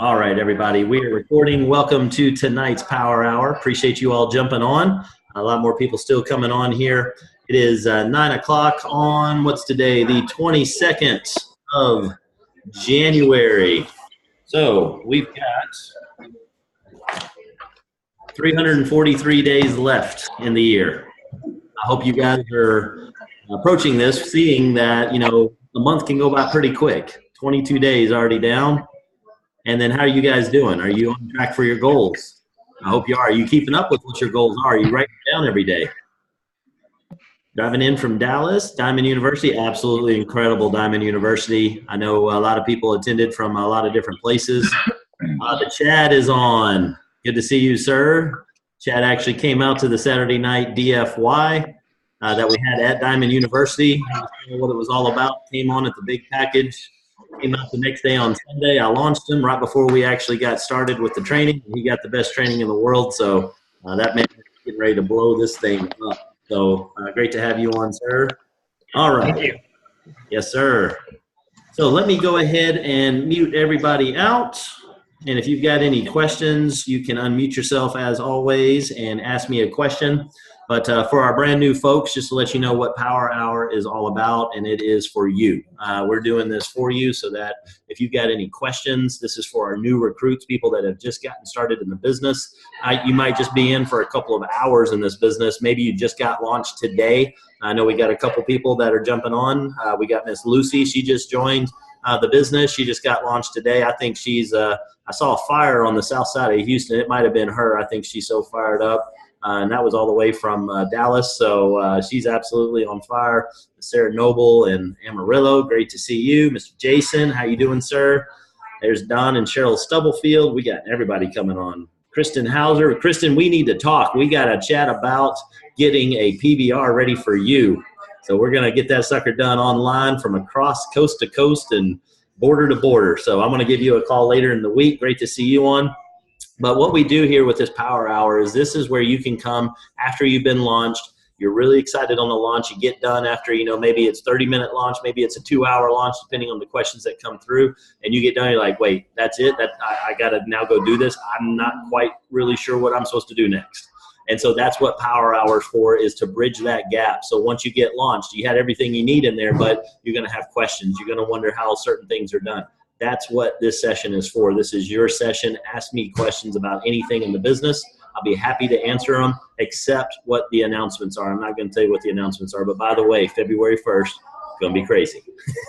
All right, everybody, we are recording. Welcome to tonight's Power Hour. Appreciate you all jumping on. A lot more people still coming on here. It is 9 o'clock on, what's today? The 22nd of January. So we've got 343 days left in the year. I hope you guys are approaching this, seeing that, a month can go by pretty quick. 22 days already down. And then how are you guys doing? Are you on track for your goals? I hope you are. Are you keeping up with what your goals are? Are you writing them down every day? Driving in from Dallas, Diamond University, absolutely incredible Diamond University. I know a lot of people attended from a lot of different places. The Chad is on. Good to see you, sir. Chad actually came out to the Saturday night DFY that we had at Diamond University. What it was all about. Came on at the big package. Came out the next day on Sunday. I launched him right before we actually got started with the training. He got the best training in the world, so that man is getting ready to blow this thing up. So great to have you on, sir. All right. Thank you. Yes, sir. So let me go ahead and mute everybody out. And if you've got any questions, you can unmute yourself as always and ask me a question. But for our brand new folks, just to let you know what Power Hour is all about, and it is for you. We're doing this for you so that if you've got any questions, this is for our new recruits, people that have just gotten started in the business. You might just be in for a couple of hours in this business. Maybe you just got launched today. I know we got a couple people that are jumping on. We got Miss Lucy. She just joined the business. She just got launched today. I think she's, I saw a fire on the south side of Houston. It might have been her. I think she's so fired up. And that was all the way from Dallas. So she's absolutely on fire. Sarah Noble and Amarillo, great to see you. Mr. Jason, how you doing, sir? There's Don and Cheryl Stubblefield. We got everybody coming on. Kristen Hauser. Kristen, we need to talk. We got to chat about getting a PBR ready for you. So we're going to get that sucker done online from across coast to coast and border to border. So I'm going to give you a call later in the week. Great to see you on. But what we do here with this Power Hour is this is where you can come after you've been launched. You're really excited on the launch. You get done after, maybe it's 30-minute launch. Maybe it's a 2-hour launch, depending on the questions that come through. And you get done, you're like, wait, that's it? I got to now go do this? I'm not quite really sure what I'm supposed to do next. And so that's what Power Hour is for, is to bridge that gap. So once you get launched, you had everything you need in there, but you're going to have questions. You're going to wonder how certain things are done. That's what this session is for. This is your session. Ask me questions about anything in the business. I'll be happy to answer them, except what the announcements are. I'm not going to tell you what the announcements are, but by the way, February 1st, it's going to be crazy.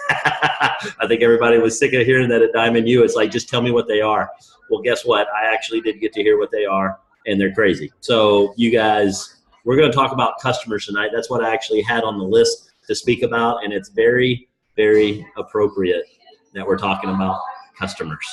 I think everybody was sick of hearing that at Diamond U. It's like, just tell me what they are. Well, guess what? I actually did get to hear what they are, and they're crazy. So you guys, we're going to talk about customers tonight. That's what I actually had on the list to speak about, and it's very, very appropriate that we're talking about customers.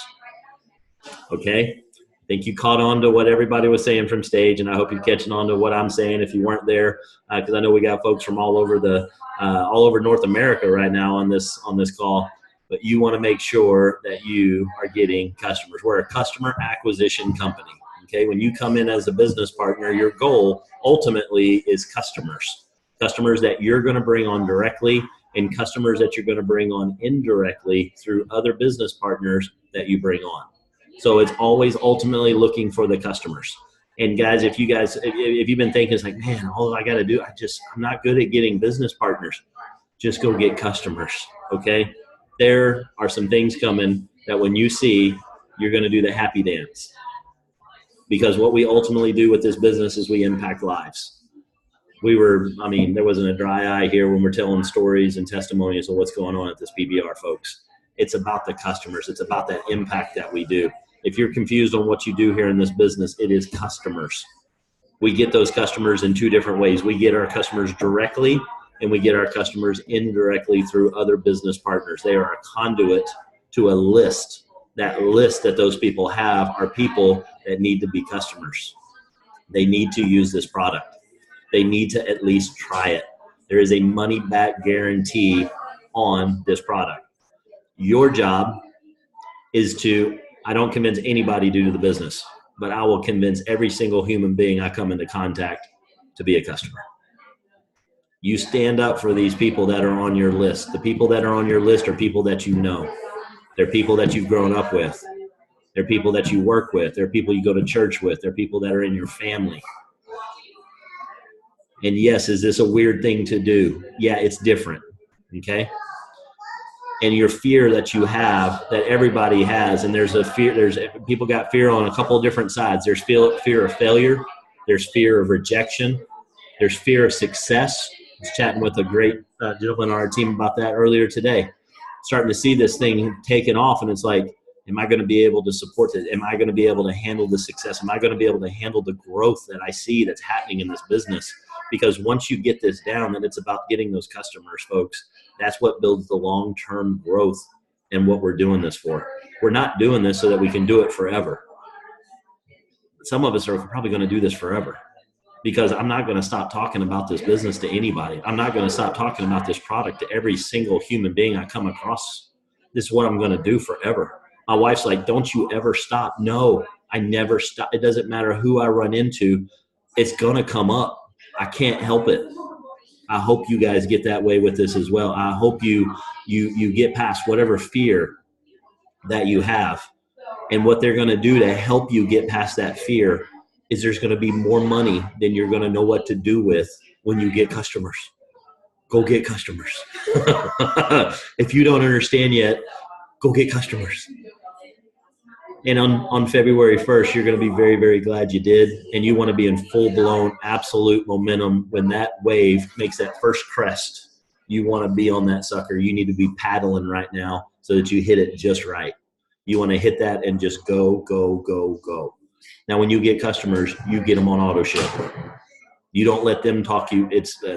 Okay? I think you caught on to what everybody was saying from stage, and I hope you're catching on to what I'm saying if you weren't there, because I know we got folks from all over North America right now on this call. But you want to make sure that you are getting customers. We're a customer acquisition company. Okay? When you come in as a business partner, your goal ultimately is customers that you're going to bring on directly, and customers that you're going to bring on indirectly through other business partners that you bring on. So it's always ultimately looking for the customers. And guys, if you've been thinking, it's like, man, all I got to do, I'm not good at getting business partners. Just go get customers, okay? There are some things coming that when you see, you're going to do the happy dance. Because what we ultimately do with this business is we impact lives. There wasn't a dry eye here when we're telling stories and testimonies of what's going on at this PBR, folks. It's about the customers. It's about that impact that we do. If you're confused on what you do here in this business, it is customers. We get those customers in two different ways. We get our customers directly, and we get our customers indirectly through other business partners. They are a conduit to a list. That list that those people have are people that need to be customers. They need to use this product. They need to at least try it. There is a money-back guarantee on this product. Your job is I don't convince anybody to do the business, but I will convince every single human being I come into contact to be a customer. You stand up for these people that are on your list. The people that are on your list are people that you know. They're people that you've grown up with. They're people that you work with. They're people you go to church with. They're people that are in your family. And yes, is this a weird thing to do? Yeah, it's different. Okay. And your fear that you have, that everybody has, and there's a fear, people got fear on a couple of different sides. There's fear of failure. There's fear of rejection. There's fear of success. I was chatting with a great gentleman on our team about that earlier today. Starting to see this thing taking off, and it's like, am I going to be able to support it? Am I going to be able to handle the success? Am I going to be able to handle the growth that I see that's happening in this business? Because once you get this down, then it's about getting those customers, folks. That's what builds the long-term growth and what we're doing this for. We're not doing this so that we can do it forever. Some of us are probably going to do this forever, because I'm not going to stop talking about this business to anybody. I'm not going to stop talking about this product to every single human being I come across. This is what I'm going to do forever. My wife's like, don't you ever stop. No, I never stop. It doesn't matter who I run into. It's going to come up. I can't help it. I hope you guys get that way with this as well. I hope you get past whatever fear that you have. And what they're going to do to help you get past that fear is there's going to be more money than you're going to know what to do with when you get customers. Go get customers. If you don't understand yet, go get customers. And on February 1st, you're going to be very, very glad you did. And you want to be in full-blown absolute momentum. When that wave makes that first crest, you want to be on that sucker. You need to be paddling right now so that you hit it just right. You want to hit that and just go, go, go, go. Now, when you get customers, you get them on AutoShip. You don't let them talk you.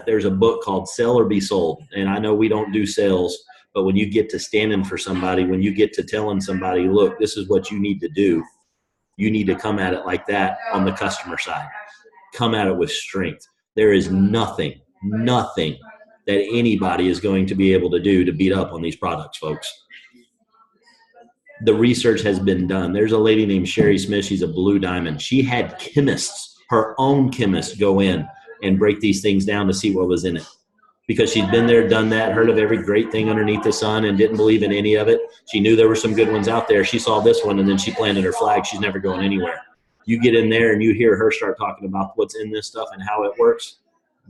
There's a book called Sell or Be Sold. And I know we don't do sales, but when you get to standing for somebody, when you get to telling somebody, look, this is what you need to do, you need to come at it like that on the customer side. Come at it with strength. There is nothing that anybody is going to be able to do to beat up on these products, folks. The research has been done. There's a lady named Sherry Smith. She's a blue diamond. She had chemists, her own chemists, go in and break these things down to see what was in it. Because she'd been there, done that, heard of every great thing underneath the sun and didn't believe in any of it. She knew there were some good ones out there. She saw this one and then she planted her flag. She's never going anywhere. You get in there and you hear her start talking about what's in this stuff and how it works.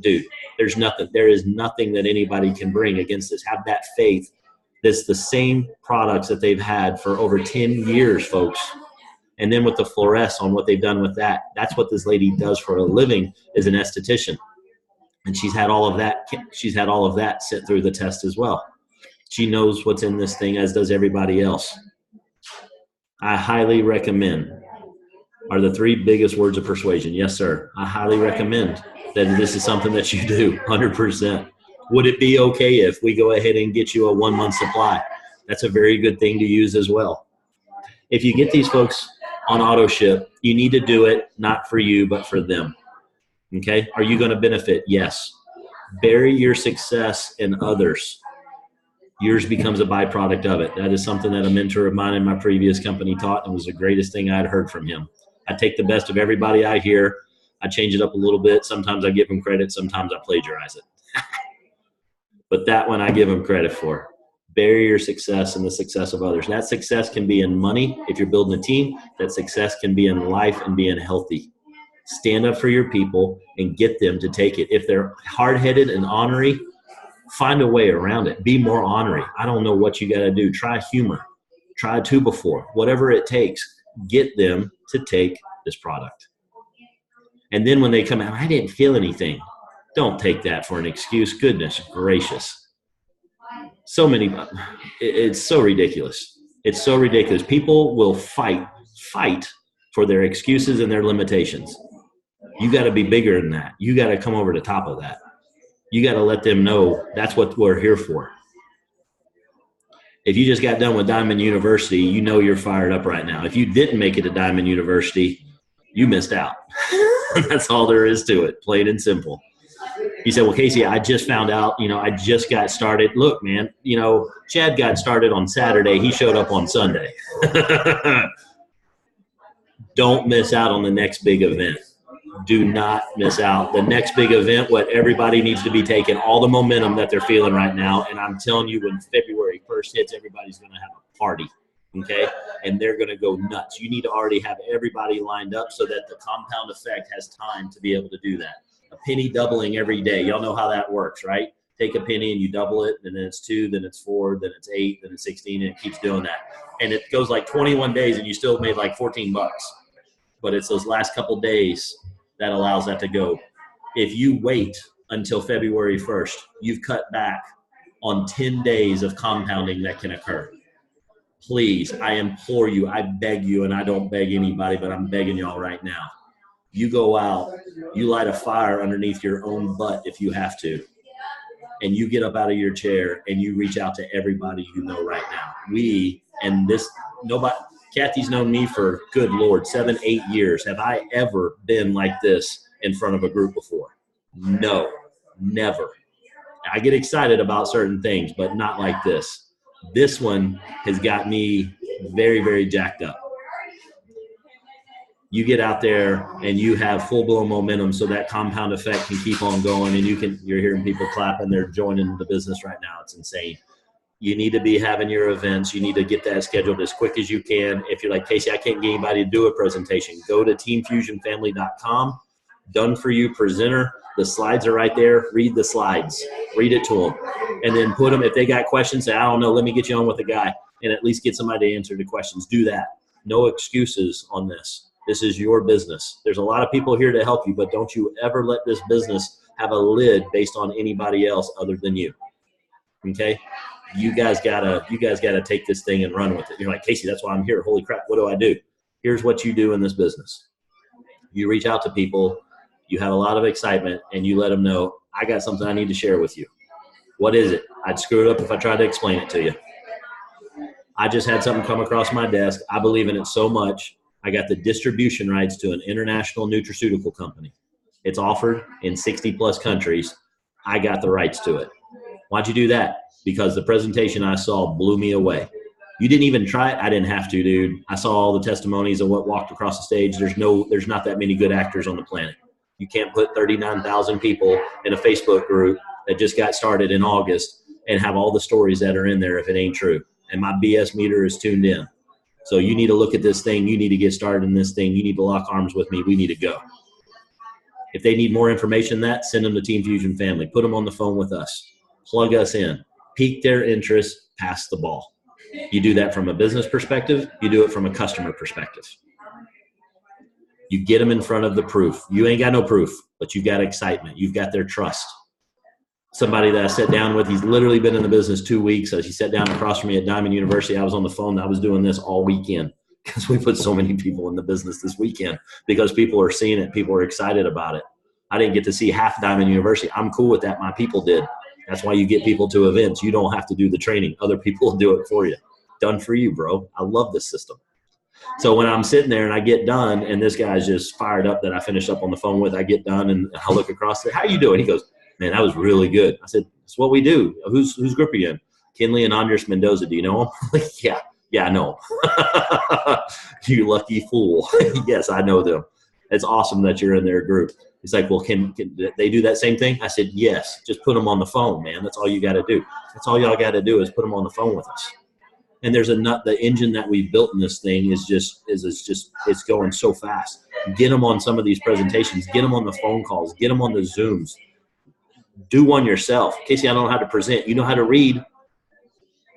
Dude, there's nothing. There is nothing that anybody can bring against this. Have that faith. That's the same products that they've had for over 10 years, folks. And then with the fluoresce on what they've done with that, that's what this lady does for a living, is an esthetician. And she's had all of that sit through the test as well. She knows what's in this thing, as does everybody else. I highly recommend are the 3 biggest words of persuasion. Yes, sir. I highly recommend that this is something that you do 100%. Would it be okay if we go ahead and get you a 1-month supply? That's a very good thing to use as well. If you get these folks on AutoShip, you need to do it not for you, but for them. Okay? Are you going to benefit? Yes. Bury your success in others. Yours becomes a byproduct of it. That is something that a mentor of mine in my previous company taught, and was the greatest thing I'd heard from him. I take the best of everybody I hear. I change it up a little bit. Sometimes I give them credit. Sometimes I plagiarize it. But that one I give them credit for. Bury your success in the success of others. That success can be in money if you're building a team. That success can be in life and being healthy. Stand up for your people and get them to take it. If they're hard-headed and ornery, find a way around it. Be more ornery. I don't know what you got to do. Try humor. Try a 2-before. Whatever it takes, get them to take this product. And then when they come out, I didn't feel anything. Don't take that for an excuse. Goodness gracious. So many, it's so ridiculous. It's so ridiculous. People will fight for their excuses and their limitations. You got to be bigger than that. You got to come over the top of that. You got to let them know that's what we're here for. If you just got done with Diamond University, you know you're fired up right now. If you didn't make it to Diamond University, you missed out. That's all there is to it, plain and simple. You said, well, Casey, I just found out, I just got started. Look, man, Chad got started on Saturday. He showed up on Sunday. Don't miss out on the next big event. Do not miss out. The next big event, what everybody needs to be taking, all the momentum that they're feeling right now. And I'm telling you, when February 1st hits, everybody's going to have a party. okay? And they're going to go nuts. You need to already have everybody lined up so that the compound effect has time to be able to do that. A penny doubling every day. Y'all know how that works, right? Take a penny and you double it, and then it's 2, then it's 4, then it's 8, then it's 16, and it keeps doing that. And it goes like 21 days, and you still made like 14 bucks. But it's those last couple days that allows that to go. If you wait until February 1st, you've cut back on 10 days of compounding that can occur. Please, I implore you, I beg you, and I don't beg anybody, but I'm begging y'all right now. You go out, you light a fire underneath your own butt if you have to, and you get up out of your chair and you reach out to everybody you know right now. Nobody, Kathy's known me for, good Lord, 7, 8 years. Have I ever been like this in front of a group before? No, never. I get excited about certain things, but not like this. This one has got me very, very jacked up. You get out there and you have full-blown momentum so that compound effect can keep on going, and you're hearing people clapping. They're joining the business right now. It's insane. You need to be having your events. You need to get that scheduled as quick as you can. If you're like, Casey, I can't get anybody to do a presentation, go to teamfusionfamily.com. Done for you presenter. The slides are right there. Read the slides. Read it to them. And then put them, if they got questions, say, I don't know, let me get you on with a guy and at least get somebody to answer the questions. Do that. No excuses on this. This is your business. There's a lot of people here to help you, but don't you ever let this business have a lid based on anybody else other than you. Okay? You guys gotta take this thing and run with it. You're like, Casey, that's why I'm here. Holy crap, what do I do? Here's what you do in this business. You reach out to people, you have a lot of excitement, and you let them know, I got something I need to share with you. What is it? I'd screw it up if I tried to explain it to you. I just had something come across my desk. I believe in it so much. I got the distribution rights to an international nutraceutical company. It's offered in 60 plus countries. I got the rights to it. Why'd you do that? Because the presentation I saw blew me away. You didn't even try it. I didn't have to, dude. I saw all the testimonies of what walked across the stage. There's not that many good actors on the planet. You can't put 39,000 people in a Facebook group that just got started in August and have all the stories that are in there if it ain't true. And my BS meter is tuned in. So you need to look at this thing. You need to get started in this thing. You need to lock arms with me. We need to go. If they need more information than that, send them to Team Fusion Family. Put them on the phone with us. Plug us in. Pique their interest. Pass the ball. You do that from a business perspective. You do it from a customer perspective. You get them in front of the proof. You ain't got no proof, but you got excitement. You've got their trust. Somebody that I sat down with, he's literally been in the business 2 weeks. He sat down across from me at Diamond University. I was on the phone. I was doing this all weekend because we put so many people in the business this weekend because people are seeing it. People are excited about it. I didn't get to see half Diamond University. I'm cool with that. My people did. That's why you get people to events. You don't have to do the training. Other people will do it for you. Done for you, bro. I love this system. So when I'm sitting there and I get done and this guy's just fired up that I finished up on the phone with, I get done and I look across and say, how you doing? He goes, man, that was really good. I said, that's what we do. Whose group are you in? Kinley and Andres Mendoza. Do you know him? Like, yeah, I know him. You lucky fool. Yes, I know them. It's awesome that you're in their group. He's like, well, can they do that same thing? I said, yes. Just put them on the phone, man. That's all you got to do. That's all y'all got to do is put them on the phone with us. And there's the engine that we've built in this thing it's going so fast. Get them on some of these presentations. Get them on the phone calls. Get them on the Zooms. Do one yourself. Casey, I don't know how to present. You know how to read.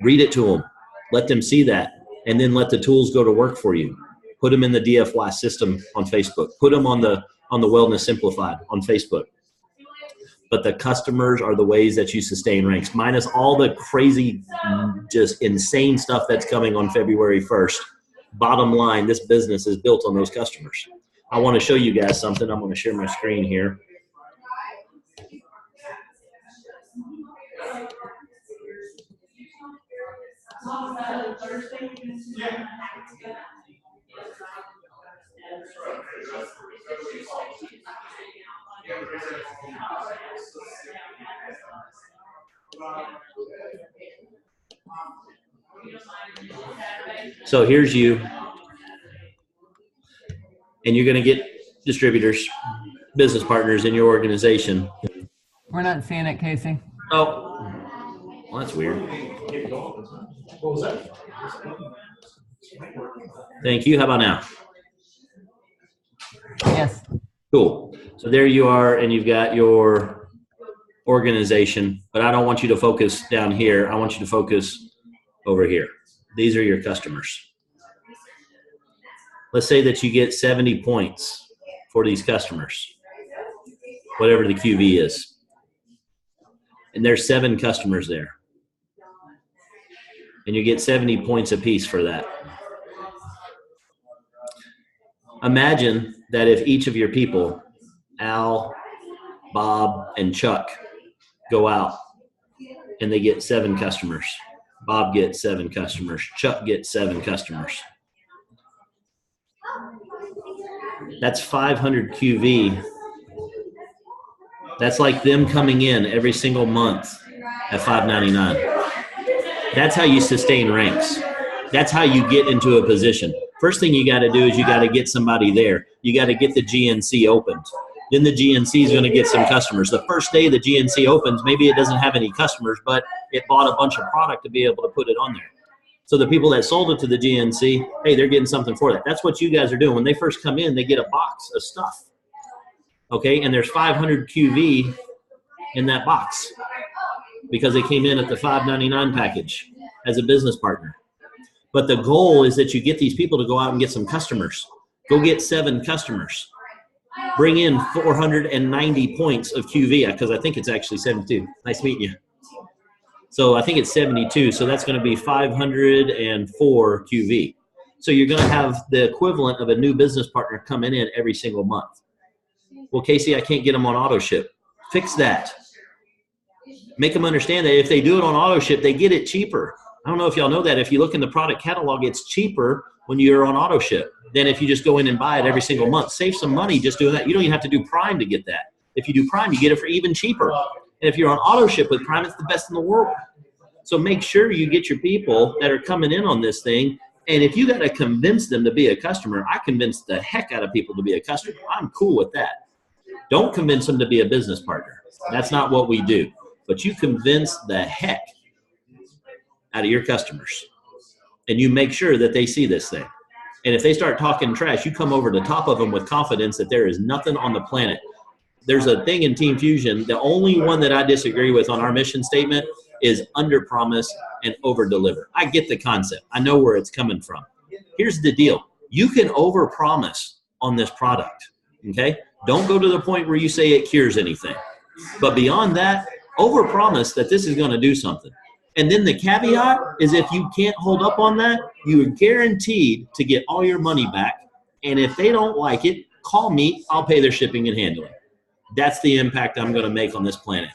Read it to them. Let them see that. And then let the tools go to work for you. Put them in the DFY system on Facebook. Put them on the Wellness Simplified on Facebook. But the customers are the ways that you sustain ranks, minus all the crazy, just insane stuff that's coming on February 1st. Bottom line, this business is built on those customers. I want to show you guys something. I'm going to share my screen here. So here's you, and you're going to get distributors, business partners in your organization. We're not seeing it, Casey. Oh, well, that's weird. What was that? Thank you. How about now? Yes. Cool. So there you are, and you've got your organization, but I don't want you to focus down here. I want you to focus over here. These are your customers. Let's say that you get 70 points for these customers, whatever the QV is. And there's 7 customers there. And you get 70 points apiece for that. Imagine that if each of your people, Al, Bob, and Chuck, go out and they get 7 customers. Bob gets 7 customers. Chuck gets 7 customers. That's 500 QV. That's like them coming in every single month at $5.99. That's how you sustain ranks. That's how you get into a position. First thing you got to do is you got to get somebody there. You got to get the GNC opened. Then the GNC is going to get some customers. The first day the GNC opens, maybe it doesn't have any customers, but it bought a bunch of product to be able to put it on there. So the people that sold it to the GNC, hey, they're getting something for that. That's what you guys are doing. When they first come in, they get a box of stuff. Okay, and there's 500 QV in that box because they came in at the $5.99 package as a business partner. But the goal is that you get these people to go out and get some customers. Go get 7 customers. Bring in 490 points of QV, because I think it's actually 72. Nice meeting you. So I think it's 72, so that's going to be 504 QV. So you're going to have the equivalent of a new business partner coming in every single month. Well, Casey, I can't get them on auto ship. Fix that. Make them understand that if they do it on auto ship, they get it cheaper. I don't know if y'all know that. If you look in the product catalog, it's cheaper when you're on auto ship than if you just go in and buy it every single month. Save some money just doing that. You don't even have to do Prime to get that. If you do Prime, you get it for even cheaper. And if you're on auto ship with Prime, it's the best in the world. So make sure you get your people that are coming in on this thing. And if you got to convince them to be a customer, I convince the heck out of people to be a customer. I'm cool with that. Don't convince them to be a business partner. That's not what we do. But you convince the heck out of your customers. And you make sure that they see this thing. And if they start talking trash, you come over the top of them with confidence that there is nothing on the planet. There's a thing in Team Fusion. The only one that I disagree with on our mission statement is under promise and over deliver. I get the concept. I know where it's coming from. Here's the deal. You can over promise on this product. Okay? Don't go to the point where you say it cures anything. But beyond that, over promise that this is going to do something. And then the caveat is if you can't hold up on that, you are guaranteed to get all your money back. And if they don't like it, call me. I'll pay their shipping and handling. That's the impact I'm going to make on this planet.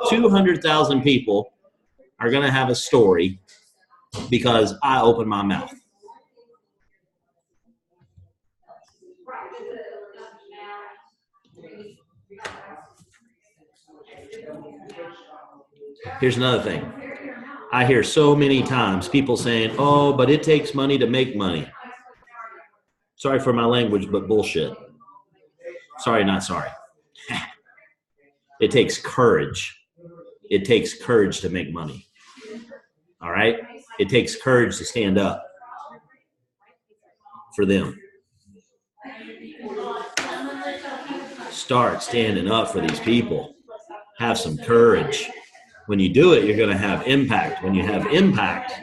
200,000 people are going to have a story because I opened my mouth. Here's another thing. I hear so many times people saying, oh, but it takes money to make money. Sorry for my language, but bullshit. Sorry, not sorry. It takes courage. It takes courage to make money. All right? It takes courage to stand up for them. Start standing up for these people. Have some courage. When you do it, you're going to have impact. When you have impact,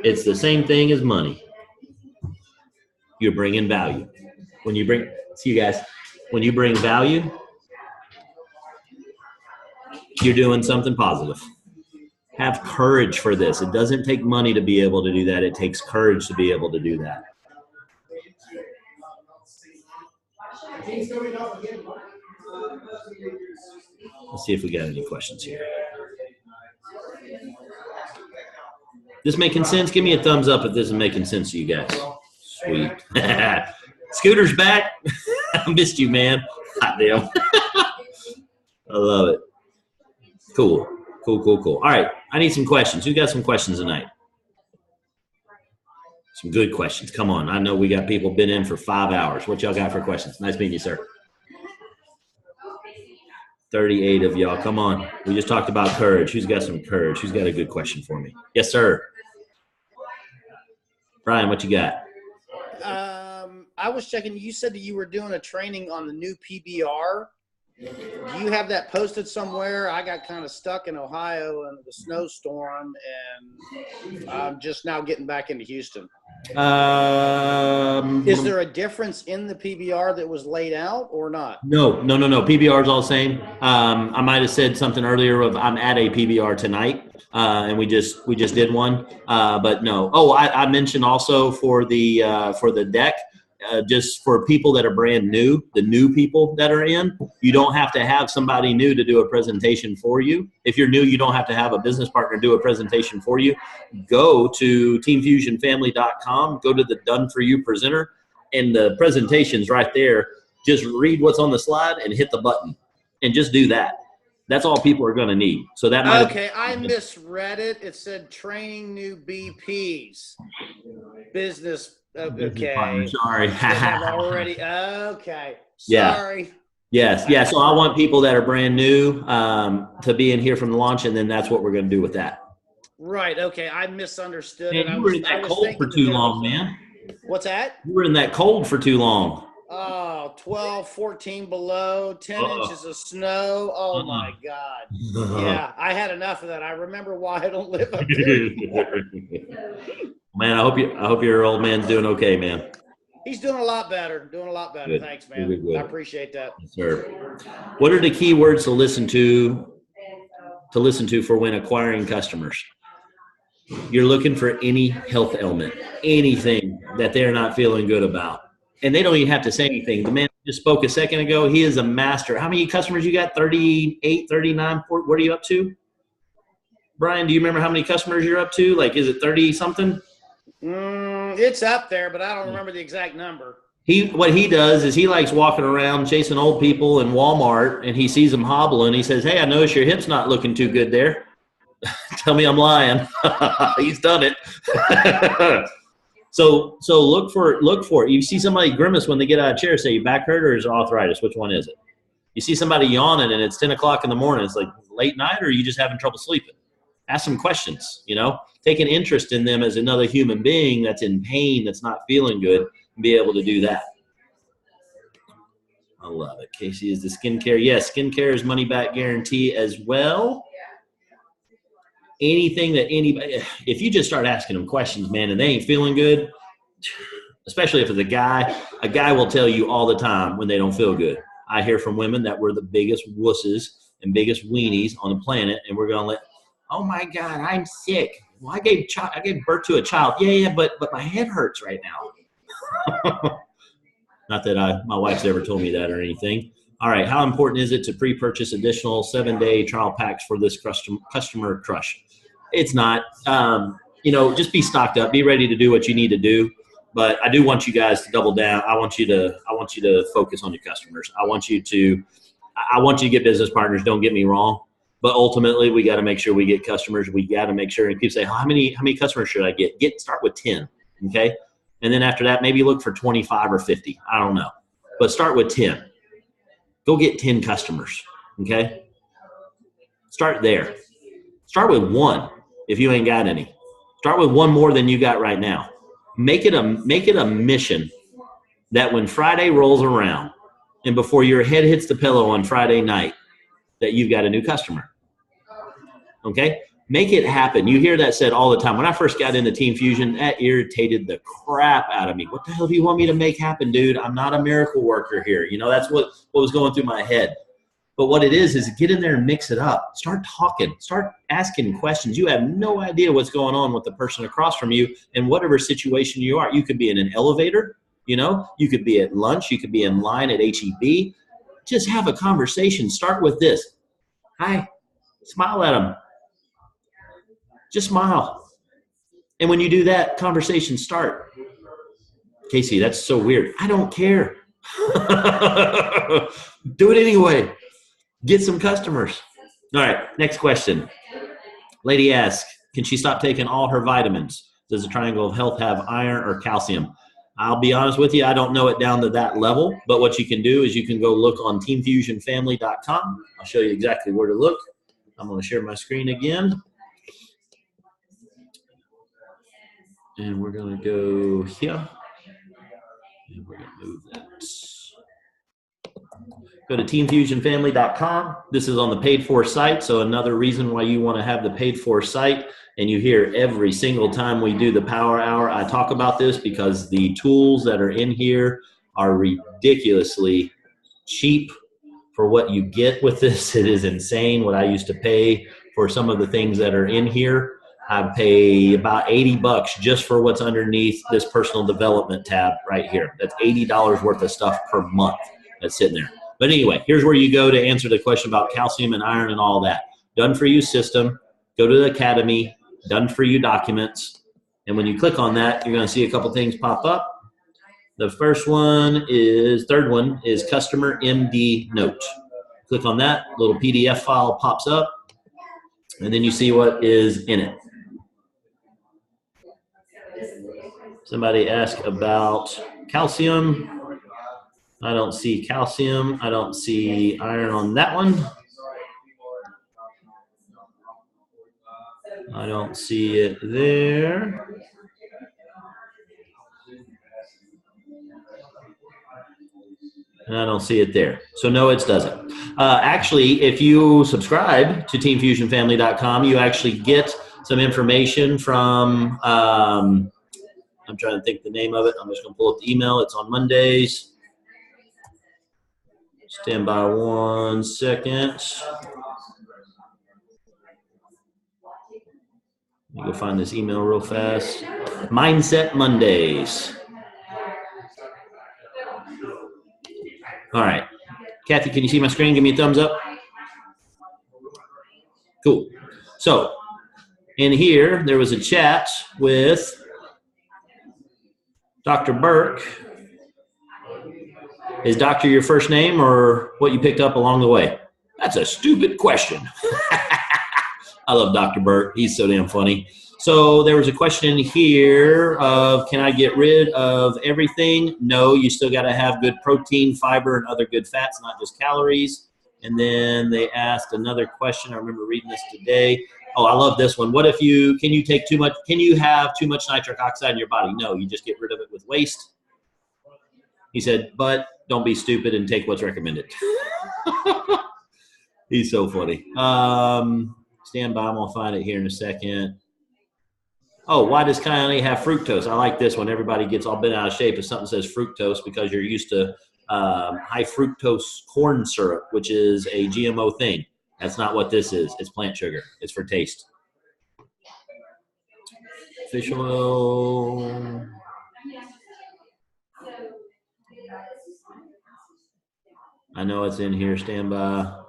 it's the same thing as money. You're bringing value. When you bring, see you guys, when you bring value, you're doing something positive. Have courage for this. It doesn't take money to be able to do that. It takes courage to be able to do that. Let's see if we got any questions here. This making sense? Give me a thumbs up if this is making sense to you guys. Sweet. Scooter's back. I missed you, man. Hot damn. I love it. Cool. All right. I need some questions. Who got some questions tonight? Some good questions. Come on. I know we got people been in for 5 hours. What y'all got for questions? Nice meeting you, sir. 38 of y'all. Come on. We just talked about courage. Who's got some courage? Who's got a good question for me? Yes, sir. Brian, what you got? I was checking. You said that you were doing a training on the new PBR. Do you have that posted somewhere? I got kind of stuck in Ohio in the snowstorm, and I'm just now getting back into Houston. Is there a difference in the PBR that was laid out or not? No. PBR is all the same. I might have said something earlier of I'm at a PBR tonight, and we just did one. But no. Oh, I mentioned also for the deck. Just for people that are brand new, the new people that are in, you don't have to have somebody new to do a presentation for you. If you're new, you don't have to have a business partner do a presentation for you. Go to teamfusionfamily.com, go to the Done For You presenter, and the presentation's right there. Just read what's on the slide and hit the button, and just do that. That's all people are going to need. So that might okay, I misread it. It said training new BPs, business. Okay. Sorry. I've already. Okay. Sorry. Yes. Yeah. So I want people that are brand new to be in here from the launch, and then that's what we're going to do with that. Right. Okay. I misunderstood. Man, you were in that cold for too long, man. What's that? You were in that cold for too long. Oh, 12, 14 below, 10 inches of snow. Oh, my God. Yeah, I had enough of that. I remember why I don't live up there. Man, I hope your old man's doing okay, man. He's doing a lot better. Good. Thanks, man. Good. I appreciate that. Yes, sir. What are the key words to listen to for when acquiring customers? You're looking for any health ailment, anything that they're not feeling good about. And they don't even have to say anything. The man just spoke a second ago. He is a master. How many customers you got? 38, 39, 40? What are you up to? Brian, do you remember how many customers you're up to? Like, is it 30 something? It's up there, but I don't remember the exact number. What he does is he likes walking around chasing old people in Walmart, and he sees them hobbling. He says, "Hey, I notice your hip's not looking too good there." Tell me I'm lying. He's done it. So look for it. You see somebody grimace when they get out of a chair, say, "You back hurt or is it arthritis? Which one is it?" You see somebody yawning and it's 10 o'clock in the morning. It's like late night, or are you just having trouble sleeping? Ask some questions, take an interest in them as another human being that's in pain, that's not feeling good, and be able to do that. I love it. Casey, is the skincare? Yes, skincare is money back guarantee as well. Anything that anybody, if you just start asking them questions, man, and they ain't feeling good, especially if it's a guy will tell you all the time when they don't feel good. I hear from women that we're the biggest wusses and biggest weenies on the planet, and we're going to oh my God, I'm sick. Well, I gave birth to a child. Yeah, but my head hurts right now. Not that my wife's ever told me that or anything. All right, how important is it to pre-purchase additional 7-day trial packs for this customer crush? It's not. Just be stocked up. Be ready to do what you need to do. But I do want you guys to double down. I want you to focus on your customers. I want you to get business partners. Don't get me wrong. But ultimately, we got to make sure we get customers. We got to make sure. And people say, how many customers should I get? Start with 10, okay? And then after that, maybe look for 25 or 50. I don't know. But start with 10. Go get 10 customers, okay? Start there. Start with one if you ain't got any. Start with one more than you got right now. Make it a mission that when Friday rolls around and before your head hits the pillow on Friday night, that you've got a new customer. Okay? Make it happen. You hear that said all the time. When I first got into Team Fusion, that irritated the crap out of me. What the hell do you want me to make happen, dude? I'm not a miracle worker here. That's what was going through my head. But what it is get in there and mix it up. Start talking. Start asking questions. You have no idea what's going on with the person across from you in whatever situation you are. You could be in an elevator, you could be at lunch, you could be in line at HEB. Just have a conversation. Start with this. Hi. Smile at them. Just smile. And when you do that, conversations start. Casey, that's so weird. I don't care. Do it anyway. Get some customers. All right, next question. Lady asks, can she stop taking all her vitamins? Does the Triangle of Health have iron or calcium? I'll be honest with you, I don't know it down to that level, but what you can do is you can go look on teamfusionfamily.com. I'll show you exactly where to look. I'm going to share my screen again. And we're going to go here. And we're going to move that. Go to teamfusionfamily.com. This is on the paid for site. So another reason why you want to have the paid for site. And you hear every single time we do the Power Hour, I talk about this because the tools that are in here are ridiculously cheap for what you get with this. It is insane what I used to pay for some of the things that are in here. I pay about $80 just for what's underneath this personal development tab right here. That's $80 worth of stuff per month that's sitting there. But anyway, here's where you go to answer the question about calcium and iron and all that. Done for you system. Go to the academy. Done for you documents. And when you click on that, you're going to see a couple things pop up. The third one is customer MD note. Click on that, little PDF file pops up, and then you see what is in it. Somebody asked about calcium. I don't see calcium. I don't see iron on that one. I don't see it there. And I don't see it there. So no, it doesn't. Actually, if you subscribe to teamfusionfamily.com, you actually get some information from, I'm trying to think the name of it. I'm just going to pull up the email. It's on Mondays. Stand by 1 second. Let me go find this email real fast. Mindset Mondays. All right. Kathy, can you see my screen? Give me a thumbs up. Cool. So in here, there was a chat with Dr. Burke. Is doctor your first name or what you picked up along the way? That's a stupid question. I love Dr. Burke. He's so damn funny. So there was a question here of, can I get rid of everything? No, you still got to have good protein, fiber, and other good fats, not just calories. And then they asked another question. I remember reading this today. Oh, I love this one. What if can you have too much nitric oxide in your body? No, you just get rid of it with waste. He said, but don't be stupid and take what's recommended. He's so funny. Stand by, I'm gonna find it here in a second. Oh, why does Kylie have fructose? I like this one. Everybody gets all bent out of shape if something says fructose because you're used to high fructose corn syrup, which is a GMO thing. That's not what this is. It's plant sugar. It's for taste. Fish oil. I know it's in here. Stand by.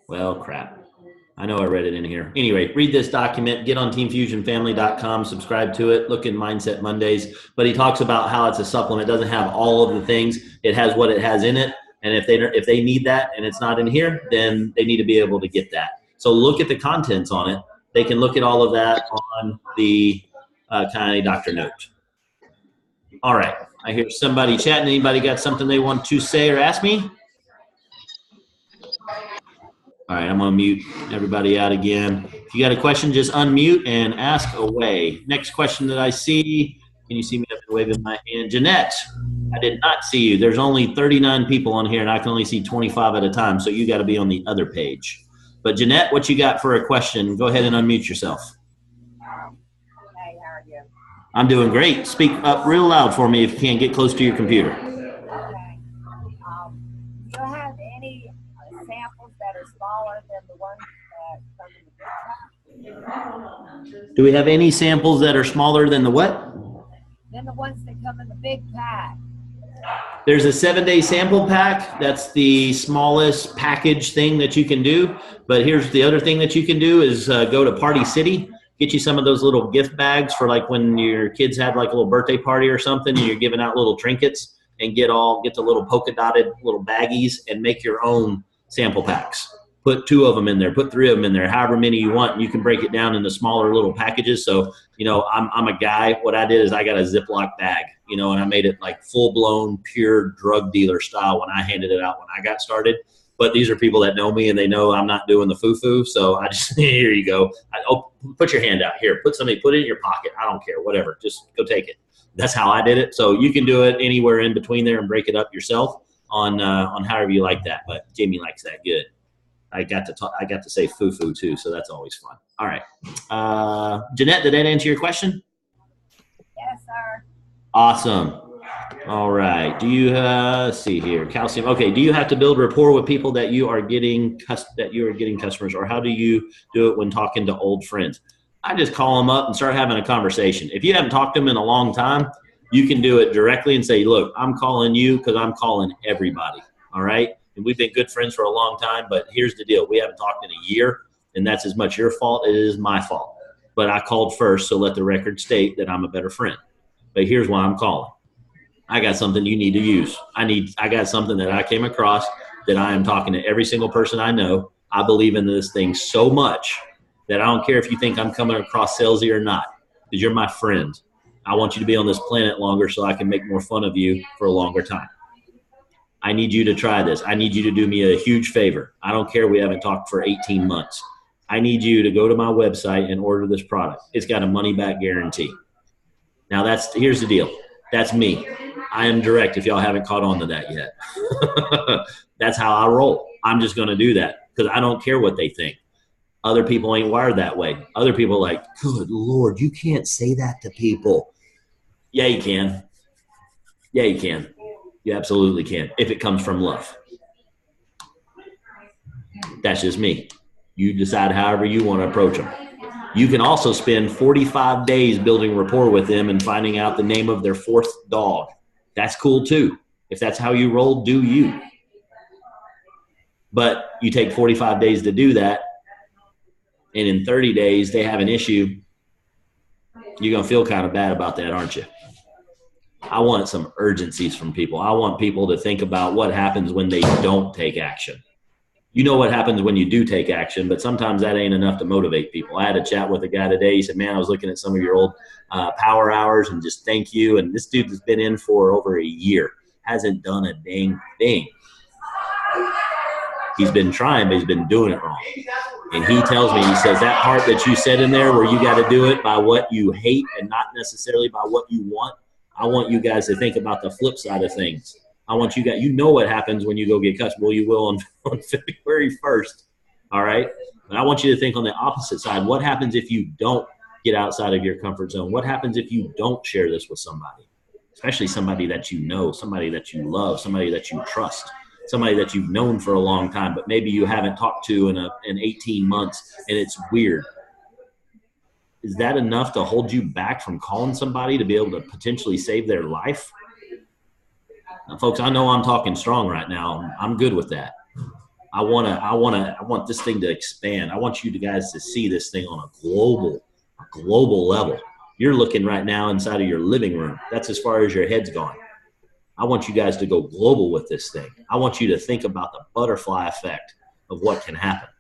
Well, crap. I know I read it in here. Anyway, read this document, get on teamfusionfamily.com, subscribe to it, look in Mindset Mondays. But he talks about how it's a supplement. It doesn't have all of the things. It has what it has in it. And if they need that and it's not in here, then they need to be able to get that. So look at the contents on it. They can look at all of that on the Kylie Doctor note. All right. I hear somebody chatting. Anybody got something they want to say or ask me? All right, I'm going to mute everybody out again. If you got a question, just unmute and ask away. Next question that I see, can you see me up and waving my hand? Jeanette, I did not see you. There's only 39 people on here, and I can only see 25 at a time, so you got to be on the other page. But Jeanette, what you got for a question? Go ahead and unmute yourself. Hey, how are you? I'm doing great. Speak up real loud for me if you can't get close to your computer. Okay. Do you have any samples that are smaller than the ones that come in the big pack? Do we have any samples that are smaller than the what? Than the ones that come in the big pack. There's a 7-day sample pack. That's the smallest package thing that you can do. But here's the other thing that you can do is go to Party City, get you some of those little gift bags for like when your kids have like a little birthday party or something and you're giving out little trinkets, and get the little polka dotted little baggies and make your own sample packs. Put 2 of them in there, put 3 of them in there, however many you want. And you can break it down into smaller little packages. So, I'm a guy. What I did is I got a Ziploc bag, and I made it like full blown pure drug dealer style when I handed it out when I got started. But these are people that know me and they know I'm not doing the foo-foo. So I just, here you go. Put your hand out here, put it in your pocket. I don't care, whatever, just go take it. That's how I did it. So you can do it anywhere in between there and break it up yourself on however you like that. But Jamie likes that good. I got to say foo-foo too, so that's always fun. All right. Jeanette, did that answer your question? Yes, sir. Awesome. All right. Do you see here, calcium? Okay. Do you have to build rapport with people that you are getting customers, or how do you do it when talking to old friends? I just call them up and start having a conversation. If you haven't talked to them in a long time, you can do it directly and say, look, I'm calling you because I'm calling everybody. All right. And we've been good friends for a long time, but here's the deal. We haven't talked in a year, and that's as much your fault as it is my fault. But I called first, so let the record state that I'm a better friend. But here's why I'm calling. I got something you need to use. I got something that I came across that I am talking to every single person I know. I believe in this thing so much that I don't care if you think I'm coming across salesy or not, because you're my friend. I want you to be on this planet longer so I can make more fun of you for a longer time. I need you to try this. I need you to do me a huge favor. I don't care we haven't talked for 18 months. I need you to go to my website and order this product. It's got a money-back guarantee. Now, here's the deal. That's me. I am direct if y'all haven't caught on to that yet. That's how I roll. I'm just going to do that because I don't care what they think. Other people ain't wired that way. Other people are like, good Lord, you can't say that to people. Yeah, you can. Yeah, you can. You absolutely can if it comes from love. That's just me. You decide however you want to approach them. You can also spend 45 days building rapport with them and finding out the name of their 4th dog. That's cool too. If that's how you roll, do you. But you take 45 days to do that, and in 30 days they have an issue, you're going to feel kind of bad about that, aren't you? I want some urgencies from people. I want people to think about what happens when they don't take action. You know what happens when you do take action, but sometimes that ain't enough to motivate people. I had a chat with a guy today. He said, man, I was looking at some of your old power hours and just thank you. And this dude has been in for over a year, hasn't done a dang thing. He's been trying, but he's been doing it wrong. And he tells me, he says, that part that you said in there where you got to do it by what you hate and not necessarily by what you want, I want you guys to think about the flip side of things. I want you guys, what happens when you go get cussed. Well, you will on February 1st. All right. But I want you to think on the opposite side. What happens if you don't get outside of your comfort zone? What happens if you don't share this with somebody, especially somebody that you know, somebody that you love, somebody that you trust, somebody that you've known for a long time, but maybe you haven't talked to in 18 months and it's weird. Is that enough to hold you back from calling somebody to be able to potentially save their life? Now, folks, I know I'm talking strong right now. I'm good with that. I want this thing to expand. I want you guys to see this thing on a global level. You're looking right now inside of your living room. That's as far as your head's gone. I want you guys to go global with this thing. I want you to think about the butterfly effect of what can happen.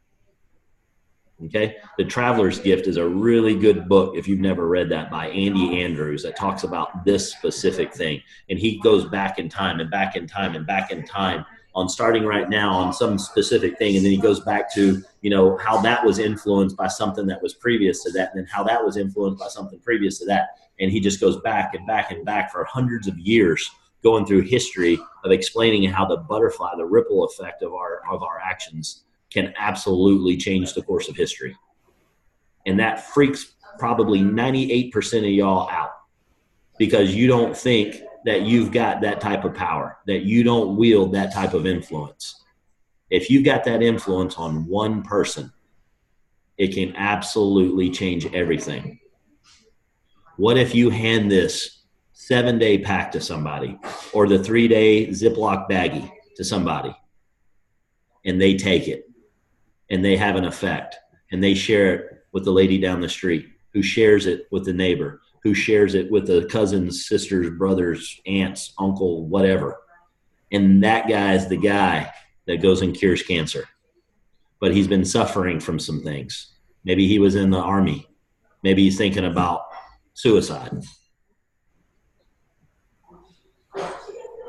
Okay? The Traveler's Gift is a really good book, if you've never read that, by Andy Andrews, that talks about this specific thing. And he goes back in time and back in time and back in time on starting right now on some specific thing. And then he goes back to, how that was influenced by something that was previous to that, and then how that was influenced by something previous to that. And he just goes back and back and back for hundreds of years, going through history of explaining how the butterfly, the ripple effect of our actions can absolutely change the course of history. And that freaks probably 98% of y'all out because you don't think that you've got that type of power, that you don't wield that type of influence. If you got that influence on one person, it can absolutely change everything. What if you hand this 7-day pack to somebody or the 3-day Ziploc baggie to somebody and they take it and they have an effect and they share it with the lady down the street who shares it with the neighbor, who shares it with the cousins, sisters, brothers, aunts, uncle, whatever. And that guy is the guy that goes and cures cancer. but he's been suffering from some things. Maybe he was in the Army. Maybe he's thinking about suicide.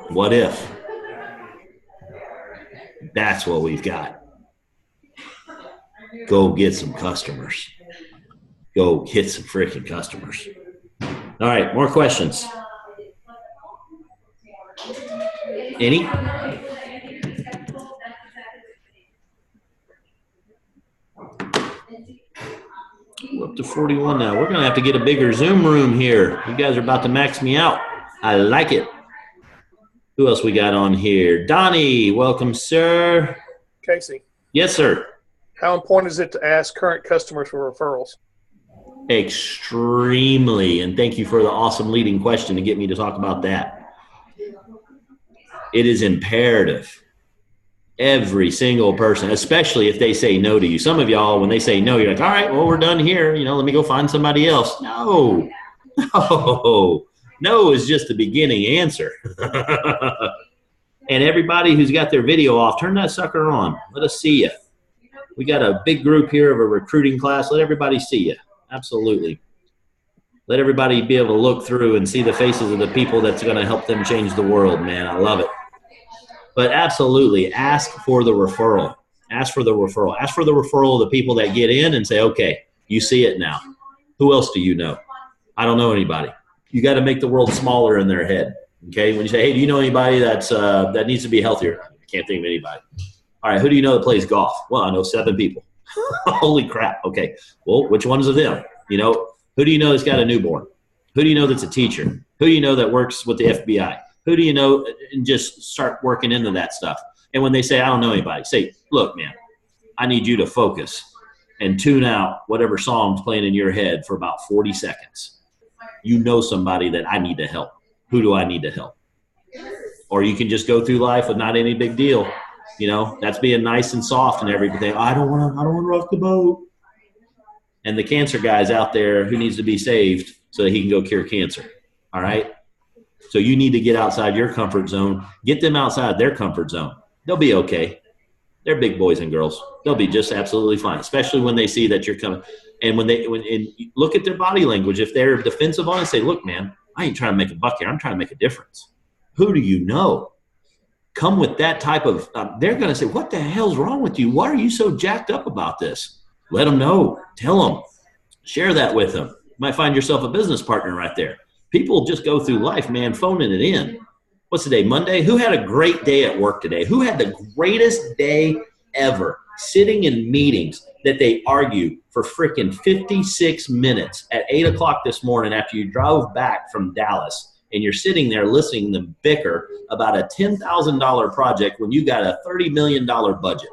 What if? That's what we've got. Go get some customers. Go get some freaking customers. All right, more questions. Any? We're up to 41 now. We're going to have to get a bigger Zoom room here. You guys are about to max me out. I like it. Who else we got on here? Donnie, welcome, sir. Casey, Yes, sir. how important is it to ask current customers for referrals? Extremely. And thank you for the awesome leading question to get me to talk about that. It is imperative. Every single person, especially if they say no to you. Some of y'all, when they say no, you're like, all right, well, we're done here. Let me go find somebody else. No. No is just the beginning answer. And everybody who's got their video off, turn that sucker on. Let us see you. We got a big group here of a recruiting class. Let everybody see you. Absolutely. Let everybody be able to look through and see the faces of the people that's going to help them change the world, man. I love it. But absolutely, ask for the referral. Ask for the referral. Ask for the referral of the people that get in and say, okay, you see it now. Who else do you know? I don't know anybody. You got to make the world smaller in their head. Okay, when you say, hey, do you know anybody that needs to be healthier? I can't think of anybody. All right, who do you know that plays golf? Well, I know 7 people. Holy crap. Okay, well, which ones of them? Who do you know that's got a newborn? Who do you know that's a teacher? Who do you know that works with the FBI? Who do you know? And just start working into that stuff. And when they say, I don't know anybody, say, look, man, I need you to focus and tune out whatever song's playing in your head for about 40 seconds. You know somebody that I need to help. Who do I need to help? Or you can just go through life with not any big deal. That's being nice and soft and everything. I don't want to rock the boat. And the cancer guy's out there who needs to be saved so that he can go cure cancer. All right? So you need to get outside your comfort zone. Get them outside their comfort zone. They'll be okay. They're big boys and girls. They'll be just absolutely fine, especially when they see that you're coming. And when look at their body language. If they're defensive on it, say, look, man, I ain't trying to make a buck here. I'm trying to make a difference. Who do you know? Come with that type of they're going to say, what the hell's wrong with you? Why are you so jacked up about this? Let them know. Tell them. Share that with them. You might find yourself a business partner right there. People just go through life, man, phoning it in. What's the day? Monday? Who had a great day at work today? Who had the greatest day ever sitting in meetings that they argue for freaking 56 minutes at 8 o'clock this morning after you drove back from Dallas and you're sitting there listening to them bicker about a $10,000 project when you got a $30 million budget?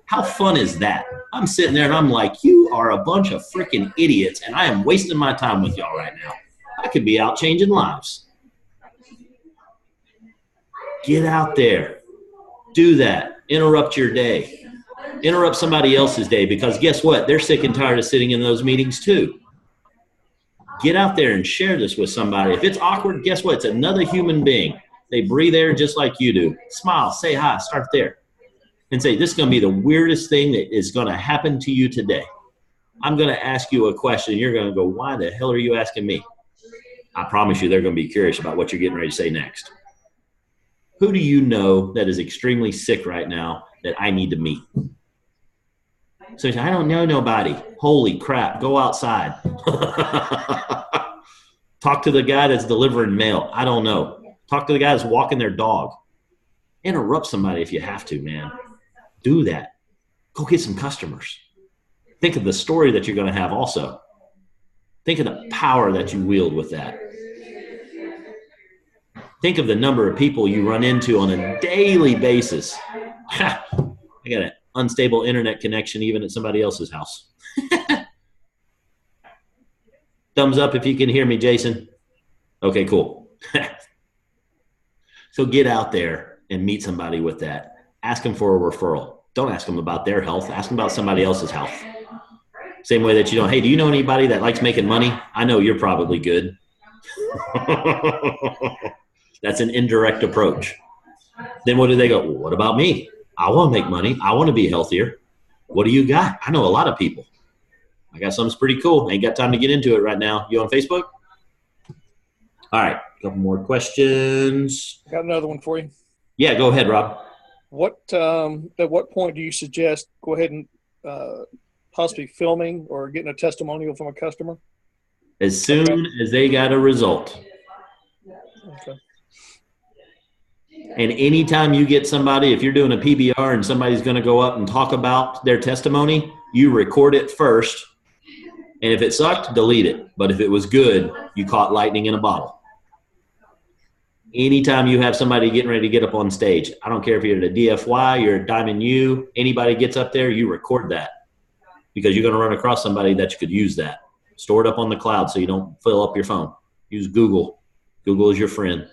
How fun is that? I'm sitting there and I'm like, you are a bunch of freaking idiots and I am wasting my time with y'all right now. I could be out changing lives. Get out there. Do that. Interrupt your day. Interrupt somebody else's day because guess what? They're sick and tired of sitting in those meetings too. Get out there and share this with somebody. If it's awkward, guess what? It's another human being. They breathe air just like you do. Smile, say hi, start there. And say, this is going to be the weirdest thing that is going to happen to you today. I'm going to ask you a question. You're going to go, why the hell are you asking me? I promise you they're going to be curious about what you're getting ready to say next. Who do you know that is extremely sick right now that I need to meet? So you say, I don't know nobody. Holy crap, go outside. Talk to the guy that's delivering mail. I don't know. Talk to the guy that's walking their dog. Interrupt somebody if you have to, man. Do that. Go get some customers. Think of the story that you're going to have also. Think of the power that you wield with that. Think of the number of people you run into on a daily basis. I got an unstable internet connection even at somebody else's house. Thumbs up if you can hear me, Jason. Okay, cool. So get out there and meet somebody with that. Ask them for a referral. Don't ask them about their health. Ask them about somebody else's health. Same way that you don't, hey, do you know anybody that likes making money? I know you're probably good. That's an indirect approach. Then what do they go? Well, what about me? I want to make money. I want to be healthier. What do you got? I know a lot of people. I got something pretty cool. Ain't got time to get into it right now. You on Facebook? All right, a couple more questions. Got another one for you. Yeah, go ahead, Rob. At what point do you suggest go ahead and possibly filming or getting a testimonial from a customer? As soon as they got a result. Okay. And anytime you get somebody, if you're doing a PBR and somebody's going to go up and talk about their testimony, you record it first. And if it sucked, delete it. But if it was good, you caught lightning in a bottle. Anytime you have somebody getting ready to get up on stage, I don't care if you're at a DFY, you're at Diamond U, anybody gets up there, you record that. Because you're going to run across somebody that you could use that. Store it up on the cloud so you don't fill up your phone. Use Google. Google is your friend.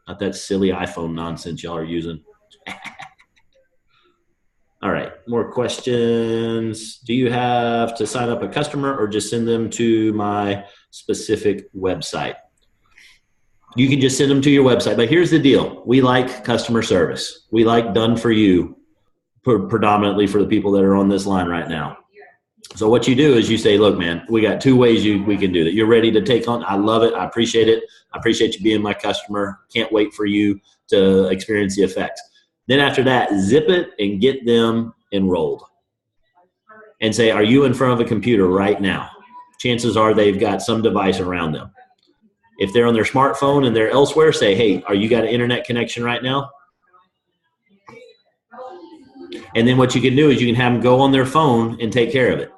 Not that silly iPhone nonsense y'all are using. All right, more questions. Do you have to sign up a customer or just send them to my specific website? You can just send them to your website, but here's the deal. We like customer service. We like done for you, predominantly for the people that are on this line right now. So what you do is you say, look, man, we got two ways we can do that. You're ready to take on. I love it. I appreciate it. I appreciate you being my customer. Can't wait for you to experience the effects. Then after that, zip it and get them enrolled. And say, are you in front of a computer right now? Chances are they've got some device around them. If they're on their smartphone and they're elsewhere, say, hey, are you got an internet connection right now? And then what you can do is you can have them go on their phone and take care of it.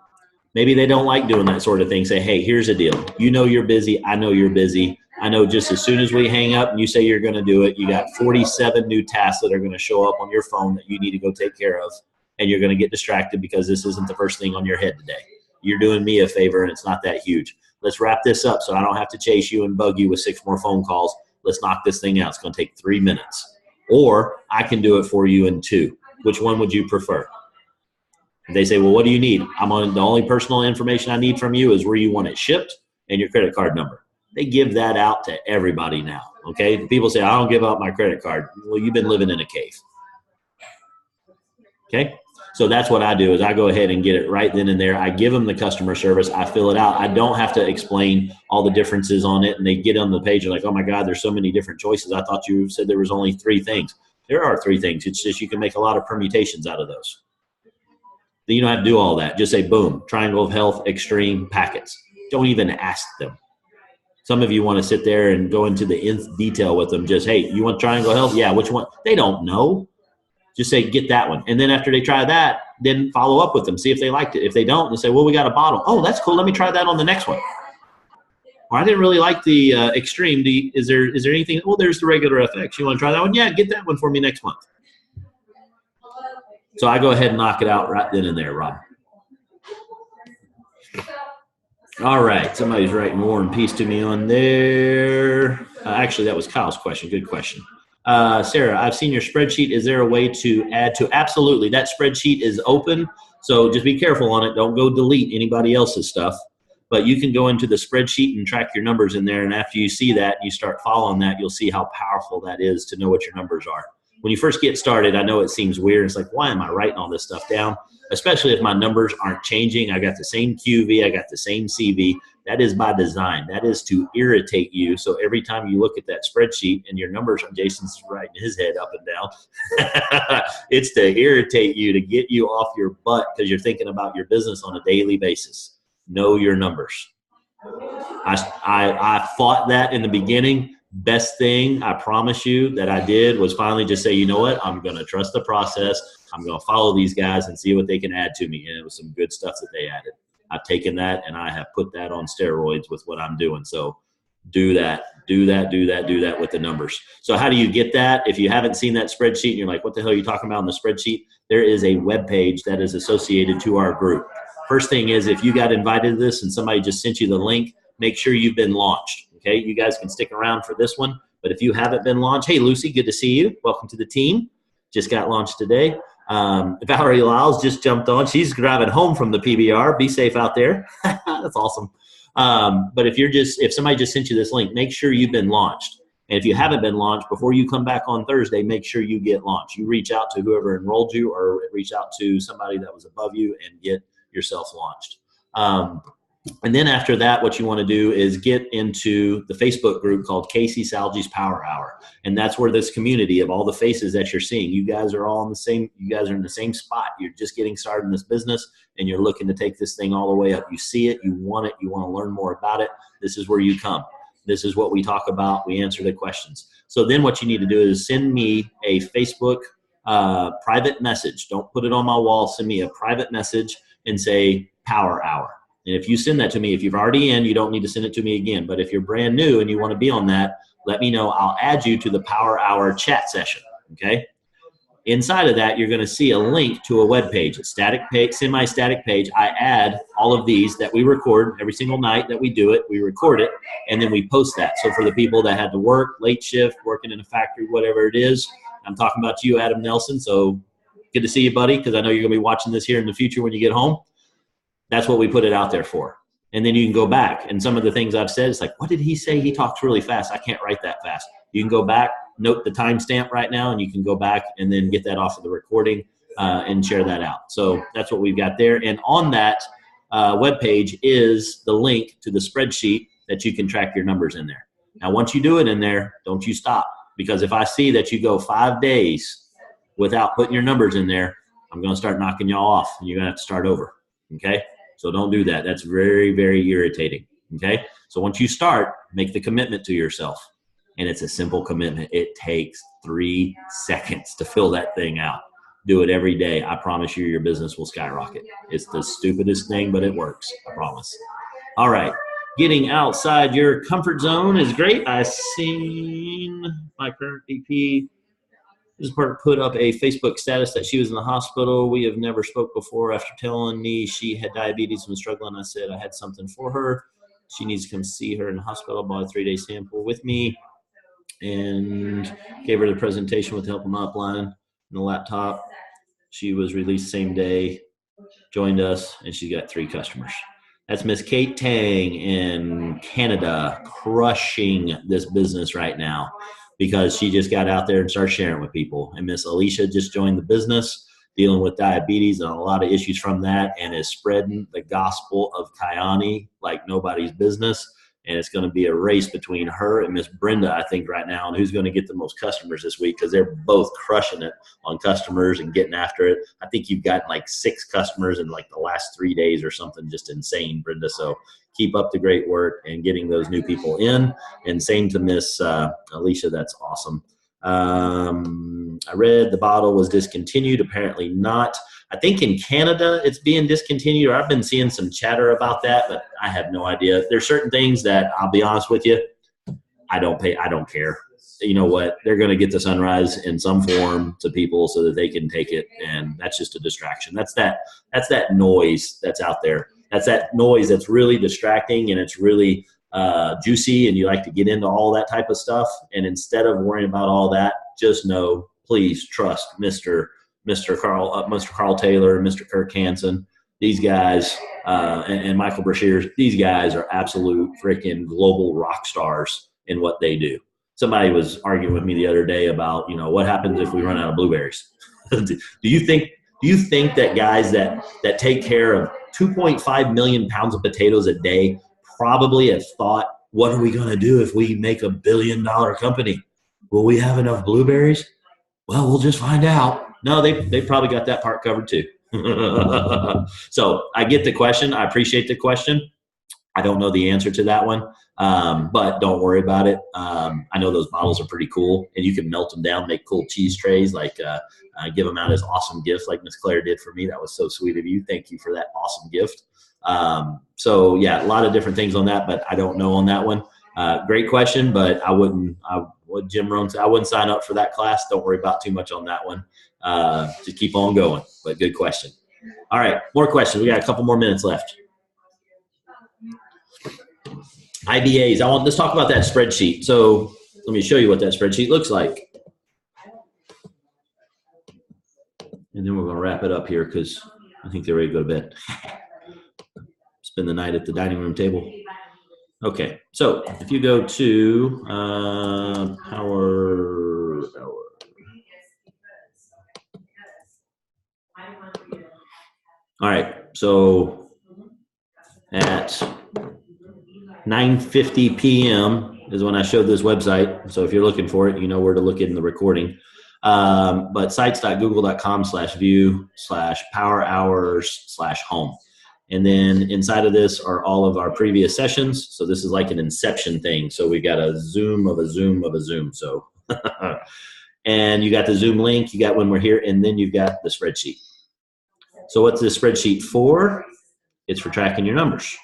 Maybe they don't like doing that sort of thing. Say, hey, here's the deal. You know you're busy. I know you're busy. I know just as soon as we hang up and you say you're going to do it, you got 47 new tasks that are going to show up on your phone that you need to go take care of. And you're going to get distracted because this isn't the first thing on your head today. You're doing me a favor and it's not that huge. Let's wrap this up so I don't have to chase you and bug you with 6 more phone calls. Let's knock this thing out. It's going to take 3 minutes. Or I can do it for you in 2. Which one would you prefer? They say, well, what do you need? The only personal information I need from you is where you want it shipped and your credit card number. They give that out to everybody now, okay? People say, I don't give out my credit card. Well, you've been living in a cave, okay? So that's what I do is I go ahead and get it right then and there. I give them the customer service. I fill it out. I don't have to explain all the differences on it, and they get on the page and like, oh, my God, there's so many different choices. I thought you said there was only 3 things. There are 3 things. It's just you can make a lot of permutations out of those. Then you don't have to do all that. Just say, boom, Triangle of Health, Extreme, packets. Don't even ask them. Some of you want to sit there and go into the nth detail with them. Just, hey, you want Triangle of Health? Yeah, which one? They don't know. Just say, get that one. And then after they try that, then follow up with them. See if they liked it. If they don't, they say, well, we got a bottle. Oh, that's cool. Let me try that on the next one. Or I didn't really like the Extreme. Is there anything? Well, there's the regular FX. You want to try that one? Yeah, get that one for me next month. So I go ahead and knock it out right then and there, Rob. All right. Somebody's writing War and Peace to me on there. Actually, that was Kyle's question. Good question. Sarah, I've seen your spreadsheet. Is there a way to add to? Absolutely. That spreadsheet is open. So just be careful on it. Don't go delete anybody else's stuff. But you can go into the spreadsheet and track your numbers in there. And after you see that, you start following that, you'll see how powerful that is to know what your numbers are. When you first get started, I know it seems weird. It's like, why am I writing all this stuff down? Especially if my numbers aren't changing. I got the same QV. I got the same CV. That is by design. That is to irritate you. So every time you look at that spreadsheet and your numbers, Jason's writing his head up and down. It's to irritate you, to get you off your butt because you're thinking about your business on a daily basis. Know your numbers. I fought that in the beginning. Best thing, I promise you, that I did was finally just say, you know what? I'm going to trust the process. I'm going to follow these guys and see what they can add to me. And it was some good stuff that they added. I've taken that and I have put that on steroids with what I'm doing. So do that with the numbers. So how do you get that? If you haven't seen that spreadsheet and you're like, what the hell are you talking about on the spreadsheet? There is a web page that is associated to our group. First thing is, if you got invited to this and somebody just sent you the link, make sure you've been launched. Okay, you guys can stick around for this one. But if you haven't been launched, hey, Lucy, good to see you. Welcome to the team. Just got launched today. Valerie Lyles just jumped on. She's driving home from the PBR. Be safe out there. That's awesome. But if somebody just sent you this link, make sure you've been launched. And if you haven't been launched, before you come back on Thursday, make sure you get launched. You reach out to whoever enrolled you or reach out to somebody that was above you and get yourself launched. And then after that, what you want to do is get into the Facebook group called Casey Salgi's Power Hour. And that's where this community of all the faces that you're seeing, you guys are all in the same, you guys are in the same spot. You're just getting started in this business and you're looking to take this thing all the way up. You see it, you want to learn more about it. This is where you come. This is what we talk about. We answer the questions. So then what you need to do is send me a Facebook private message. Don't put it on my wall. Send me a private message and say Power Hour. And if you send that to me, if you're already in, you don't need to send it to me again. But if you're brand new and you want to be on that, let me know. I'll add you to the Power Hour chat session, okay? Inside of that, you're going to see a link to a web page, a static page, semi-static page. I add all of these that we record every single night that we do it. We record it, and then we post that. So for the people that had to work, late shift, working in a factory, whatever it is, I'm talking about you, Adam Nelson. So good to see you, buddy, because I know you're going to be watching this here in the future when you get home. That's what we put it out there for. And then you can go back. And some of the things I've said, it's like, what did he say? He talks really fast. I can't write that fast. You can go back, note the timestamp right now, and you can go back and then get that off of the recording and share that out. So that's what we've got there. And on that webpage is the link to the spreadsheet that you can track your numbers in there. Now, once you do it in there, don't you stop. Because if I see that you go 5 days without putting your numbers in there, I'm going to start knocking y'all off, and you're going to have to start over. Okay? So don't do that. That's very, very irritating. Okay? So once you start, make the commitment to yourself. And it's a simple commitment. It takes 3 seconds to fill that thing out. Do it every day. I promise you your business will skyrocket. It's the stupidest thing, but it works. I promise. All right. Getting outside your comfort zone is great. I seen my current VP just put up a Facebook status that she was in the hospital. We have never spoke before. After telling me she had diabetes and was struggling, I said I had something for her. She needs to come see her in the hospital. Bought a 3-day sample with me and gave her the presentation with the help of my upline and the laptop. She was released same day, joined us, and she got 3 customers. That's Miss Kate Tang in Canada, crushing this business right now, because she just got out there and started sharing with people. And Miss Alicia just joined the business, dealing with diabetes and a lot of issues from that, and is spreading the gospel of Kyani like nobody's business. And it's going to be a race between her and Miss Brenda, I think, right now, and who's going to get the most customers this week, because they're both crushing it on customers and getting after it. I think you've got like 6 customers in like the last 3 days or something, just insane, Brenda. So keep up the great work and getting those new people in. And same to Miss Alicia. That's awesome. I read the bottle was discontinued. Apparently not. I think in Canada it's being discontinued, or I've been seeing some chatter about that, but I have no idea. There's certain things that, I'll be honest with you, I don't care. You know what? They're going to get the Sunrise in some form to people so that they can take it, and that's just a distraction. That's that noise that's out there. That's that noise that's really distracting, and it's really juicy, and you like to get into all that type of stuff. And instead of worrying about all that, just know, please trust Mr. Carl Taylor, Mr. Kirk Hansen, these guys, and Michael Brashears. These guys are absolute freaking global rock stars in what they do. Somebody was arguing with me the other day about, what happens if we run out of blueberries? Do you think that guys that take care of 2.5 million pounds of potatoes a day probably have thought, what are we going to do if we make $1 billion company? Will we have enough blueberries? Well, we'll just find out. No, they probably got that part covered too. So I get the question. I appreciate the question. I don't know the answer to that one, but don't worry about it. I know those bottles are pretty cool, and you can melt them down, make cool cheese trays, like give them out as awesome gifts like Miss Claire did for me. That was so sweet of you. Thank you for that awesome gift. So yeah, a lot of different things on that, but I don't know on that one. Great question, but what Jim Rohn said, I wouldn't sign up for that class. Don't worry about too much on that one. Just keep on going, but good question. All right, more questions. We got a couple more minutes left. IBAs. Let's talk about that spreadsheet. So let me show you what that spreadsheet looks like. And then we're going to wrap it up here because I think they're ready to go to bed. Spend the night at the dining room table. Okay, so if you go to Power Hour. All right, so at 9:50 p.m. is when I showed this website. So if you're looking for it, you know where to look in the recording. But sites.google.com/view/power-hours/home. And then inside of this are all of our previous sessions. So this is like an inception thing. So we got a Zoom of a Zoom of a Zoom. So, and you got the Zoom link, you got when we're here, and then you've got the spreadsheet. So what's this spreadsheet for? It's for tracking your numbers.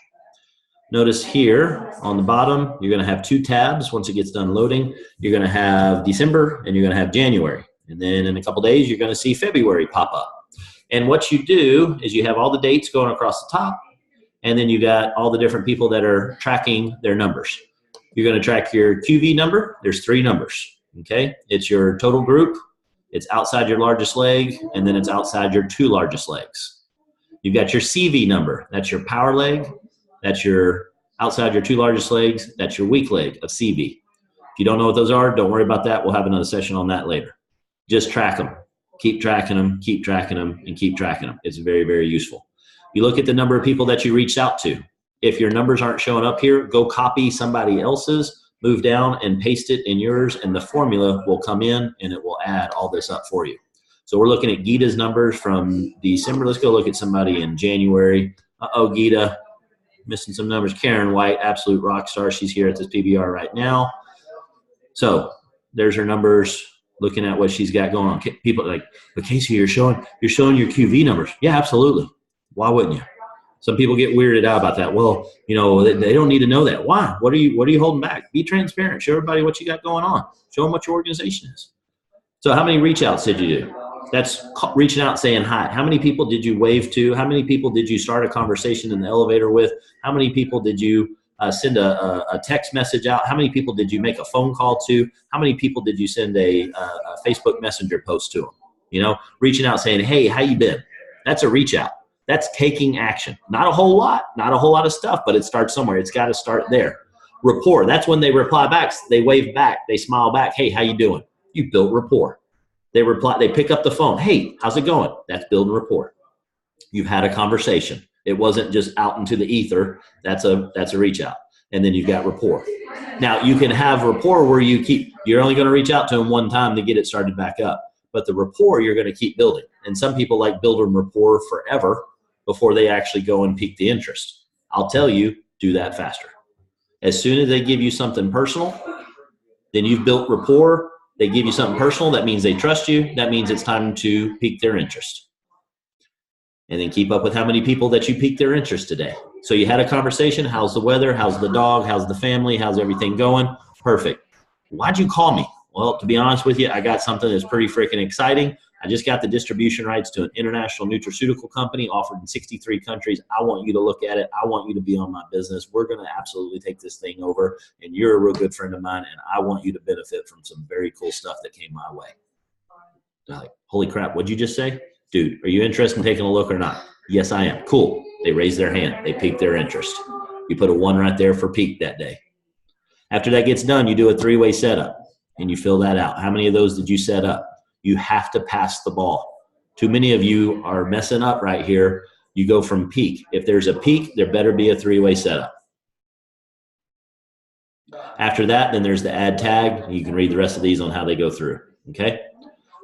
Notice here on the bottom, you're going to have 2 tabs. Once it gets done loading, you're going to have December and you're going to have January. And then in a couple days, you're going to see February pop up. And what you do is you have all the dates going across the top, and then you got all the different people that are tracking their numbers. You're going to track your QV number. There's 3 numbers, okay? It's your total group, it's outside your largest leg, and then it's outside your 2 largest legs. You've got your CV number. That's your power leg. That's your outside your 2 largest legs. That's your weak leg of CV. If you don't know what those are, don't worry about that. We'll have another session on that later. Just track them. Keep tracking them, keep tracking them, and keep tracking them. It's very, very useful. You look at the number of people that you reached out to. If your numbers aren't showing up here, go copy somebody else's, move down and paste it in yours, and the formula will come in and it will add all this up for you. So we're looking at Gita's numbers from December. Let's go look at somebody in January. Uh-oh, Gita, missing some numbers. Karen White, absolute rock star. She's here at this PBR right now. So there's her numbers. Looking at what she's got going on. People are like, but Casey, you're showing your QV numbers. Yeah, absolutely. Why wouldn't you? Some people get weirded out about that. Well, you know, they don't need to know that. Why? What are you holding back? Be transparent. Show everybody what you got going on. Show them what your organization is. So how many reach outs did you do? That's reaching out saying hi. How many people did you wave to? How many people did you start a conversation in the elevator with? How many people did you send a text message out? How many people did you make a phone call to? How many people did you send a Facebook Messenger post to them? You know, reaching out saying, hey, how you been? That's a reach out. That's taking action. Not a whole lot of stuff, but it starts somewhere. It's got to start there. Rapport, that's when they reply back. They wave back. They smile back. Hey, how you doing? You built rapport. They reply. They pick up the phone. Hey, how's it going? That's building rapport. You've had a conversation. It wasn't just out into the ether. That's a reach out. And then you've got rapport. Now you can have rapport where you're only going to reach out to them one time to get it started back up. But the rapport you're going to keep building. And some people like building rapport forever before they actually go and pique the interest. I'll tell you, do that faster. As soon as they give you something personal, then you've built rapport. They give you something personal. That means they trust you. That means it's time to pique their interest. And then keep up with how many people that you piqued their interest today. So you had a conversation. How's the weather? How's the dog? How's the family? How's everything going? Perfect. Why'd you call me? Well, to be honest with you, I got something that's pretty freaking exciting. I just got the distribution rights to an international nutraceutical company offered in 63 countries. I want you to look at it. I want you to be on my business. We're going to absolutely take this thing over. And you're a real good friend of mine. And I want you to benefit from some very cool stuff that came my way. They're like, holy crap, what'd you just say? Dude, are you interested in taking a look or not? Yes, I am. Cool. They raise their hand. They pique their interest. You put a 1 right there for pique that day. After that gets done, you do a 3-way setup and you fill that out. How many of those did you set up? You have to pass the ball. Too many of you are messing up right here. You go from peak. If there's a peak, there better be a 3-way setup. After that, then there's the add tag. You can read the rest of these on how they go through, okay?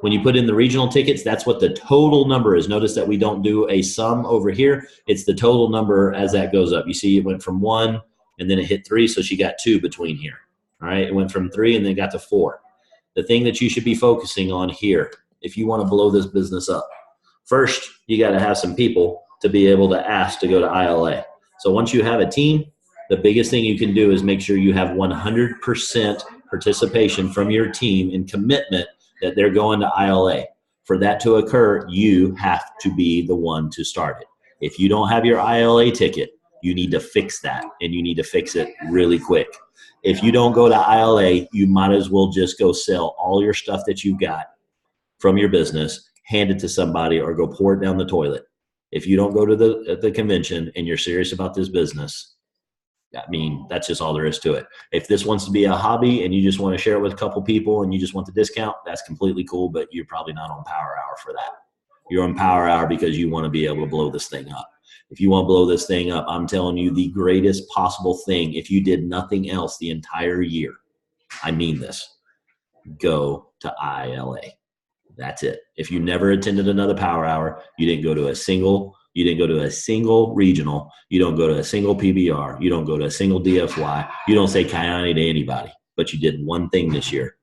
When you put in the regional tickets, that's what the total number is. Notice that we don't do a sum over here. It's the total number as that goes up. You see it went from 1 and then it hit 3, so she got 2 between here. All right, it went from 3 and then got to 4. The thing that you should be focusing on here, if you want to blow this business up, first, you got to have some people to be able to ask to go to ILA. So once you have a team, the biggest thing you can do is make sure you have 100% participation from your team and commitment that they're going to ILA. For that to occur, you have to be the one to start it. If you don't have your ILA ticket, you need to fix that, and you need to fix it really quick. If you don't go to ILA, you might as well just go sell all your stuff that you got from your business, hand it to somebody, or go pour it down the toilet. If you don't go to the convention and you're serious about this business, I mean, that's just all there is to it. If this wants to be a hobby and you just want to share it with a couple people and you just want the discount, that's completely cool, but you're probably not on Power Hour for that. You're on Power Hour because you want to be able to blow this thing up. If you want to blow this thing up, I'm telling you the greatest possible thing, if you did nothing else the entire year, I mean this, go to ILA. That's it. If you never attended another Power Hour, you didn't go to a single regional, you don't go to a single PBR, you don't go to a single DFY, you don't say Kiani to anybody, but you did one thing this year,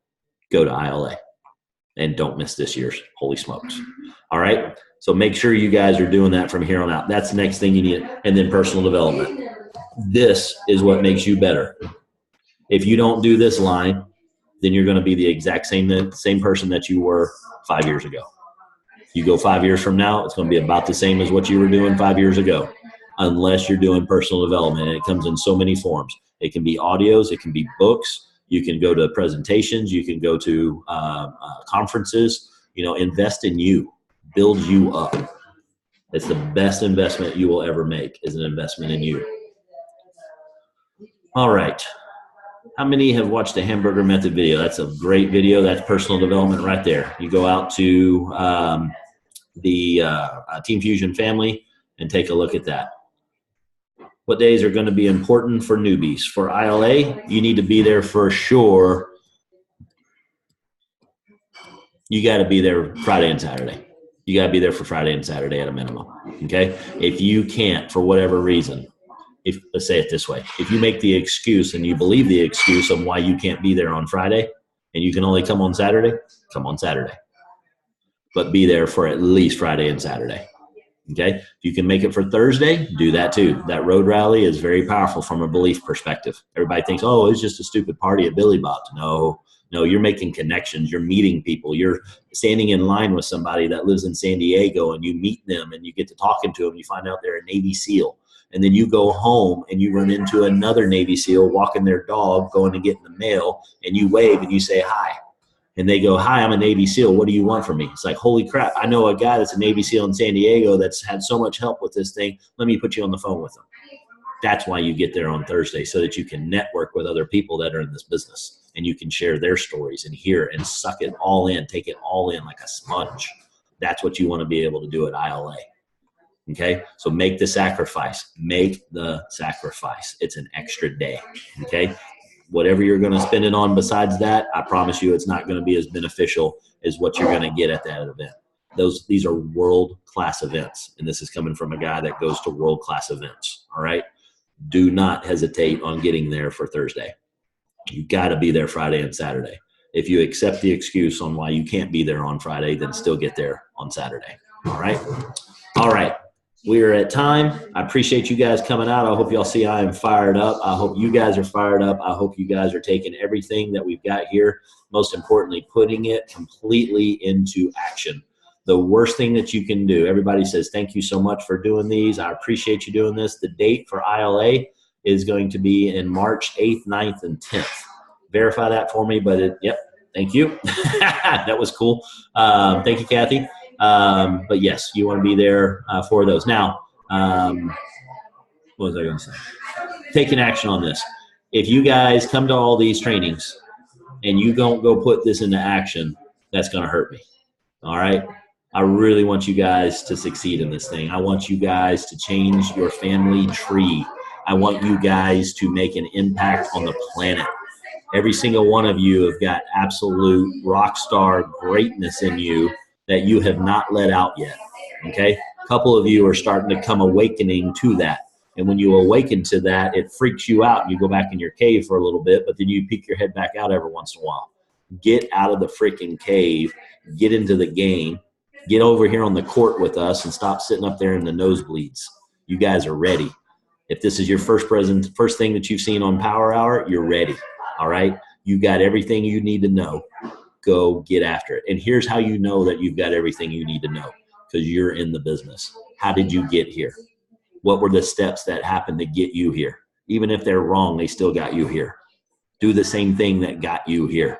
go to ILA and don't miss this year's. Holy smokes. All right. So make sure you guys are doing that from here on out. That's the next thing you need. And then personal development. This is what makes you better. If you don't do this line, then you're going to be the exact same person that you were 5 years ago. You go 5 years from now, it's going to be about the same as what you were doing 5 years ago, unless you're doing personal development. And it comes in so many forms. It can be audios. It can be books. You can go to presentations. You can go to conferences. Invest in you. Build you up. It's the best investment you will ever make is an investment in you. All right. How many have watched the Hamburger Method video? That's a great video. That's personal development right there. You go out to the Team Fusion family and take a look at that. What days are going to be important for newbies? For ILA, you need to be there for sure. You got to be there Friday and Saturday. You got to be there for Friday and Saturday at a minimum. Okay? If you can't, for whatever reason, let's say it this way, if you make the excuse and you believe the excuse of why you can't be there on Friday and you can only come on Saturday, come on Saturday. But be there for at least Friday and Saturday. Okay? If you can make it for Thursday, do that too. That road rally is very powerful from a belief perspective. Everybody thinks, oh, it's just a stupid party at Billy Bob's. No, you're making connections. You're meeting people. You're standing in line with somebody that lives in San Diego and you meet them and you get to talking to them. You find out they're a Navy SEAL. And then you go home and you run into another Navy SEAL walking their dog, going to get in the mail, and you wave and you say hi. And they go, hi, I'm a Navy SEAL. What do you want from me? It's like, holy crap. I know a guy that's a Navy SEAL in San Diego that's had so much help with this thing. Let me put you on the phone with him. That's why you get there on Thursday, so that you can network with other people that are in this business and you can share their stories and hear and suck it all in, take it all in like a sponge. That's what you want to be able to do at ILA. Okay, so make the sacrifice. Make the sacrifice. It's an extra day. Okay, whatever you're going to spend it on besides that, I promise you it's not going to be as beneficial as what you're going to get at that event. These are world-class events, and this is coming from a guy that goes to world-class events. All right, do not hesitate on getting there for Thursday. You got to be there Friday and Saturday. If you accept the excuse on why you can't be there on Friday, then still get there on Saturday. All right. All right. We are at time. I appreciate you guys coming out. I hope y'all see I am fired up. I hope you guys are fired up. I hope you guys are taking everything that we've got here, most importantly, putting it completely into action. The worst thing that you can do, everybody says, thank you so much for doing these. I appreciate you doing this. The date for ILA is going to be in March 8th, 9th, and 10th. Verify that for me, but yep, thank you. That was cool. Thank you, Kathy. But yes, you want to be there for those. Now, what was I going to say? Taking action on this. If you guys come to all these trainings and you don't go put this into action, that's going to hurt me. All right? I really want you guys to succeed in this thing. I want you guys to change your family tree. I want you guys to make an impact on the planet. Every single one of you have got absolute rock star greatness in you that you have not let out yet, okay? A couple of you are starting to come awakening to that. And when you awaken to that, it freaks you out. You go back in your cave for a little bit, but then you peek your head back out every once in a while. Get out of the freaking cave. Get into the game. Get over here on the court with us and stop sitting up there in the nosebleeds. You guys are ready. If this is your first thing that you've seen on Power Hour, you're ready, all right? You got everything you need to know. Go get after it. And here's how you know that you've got everything you need to know, because you're in the business. How did you get here? What were the steps that happened to get you here? Even if they're wrong, they still got you here. Do the same thing that got you here.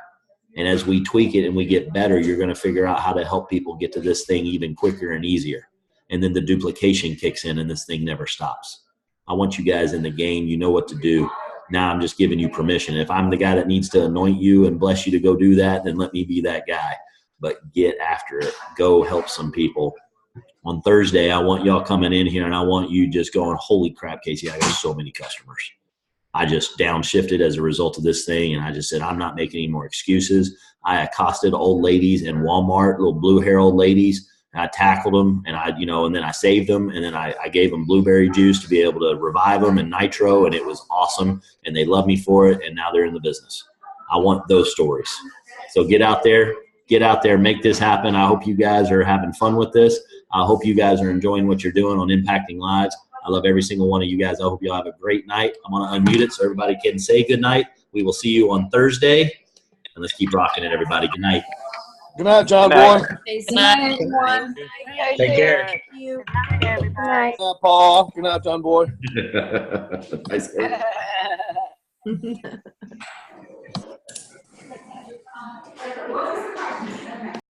And as we tweak it and we get better, you're going to figure out how to help people get to this thing even quicker and easier. And then the duplication kicks in and this thing never stops. I want you guys in the game. You know what to do. Now I'm just giving you permission. If I'm the guy that needs to anoint you and bless you to go do that, then let me be that guy. But get after it. Go help some people. On Thursday, I want y'all coming in here, and I want you just going, holy crap, Casey, I got so many customers. I just downshifted as a result of this thing, and I just said, I'm not making any more excuses. I accosted old ladies in Walmart, little blue hair old ladies, and I tackled them, and and then I saved them, and then I gave them blueberry juice to be able to revive them and nitro, and it was awesome, and they love me for it, and now they're in the business. I want those stories. So get out there, make this happen. I hope you guys are having fun with this. I hope you guys are enjoying what you're doing on Impacting Lives. I love every single one of you guys. I hope you all have a great night. I'm going to unmute it so everybody can say good night. We will see you on Thursday, and let's keep rocking it, everybody. Good night. Good night, John Boy. Good night, everyone. Take care. Thank you. Good night, everybody. Good night, Paul. Good night, John Boy. Nice.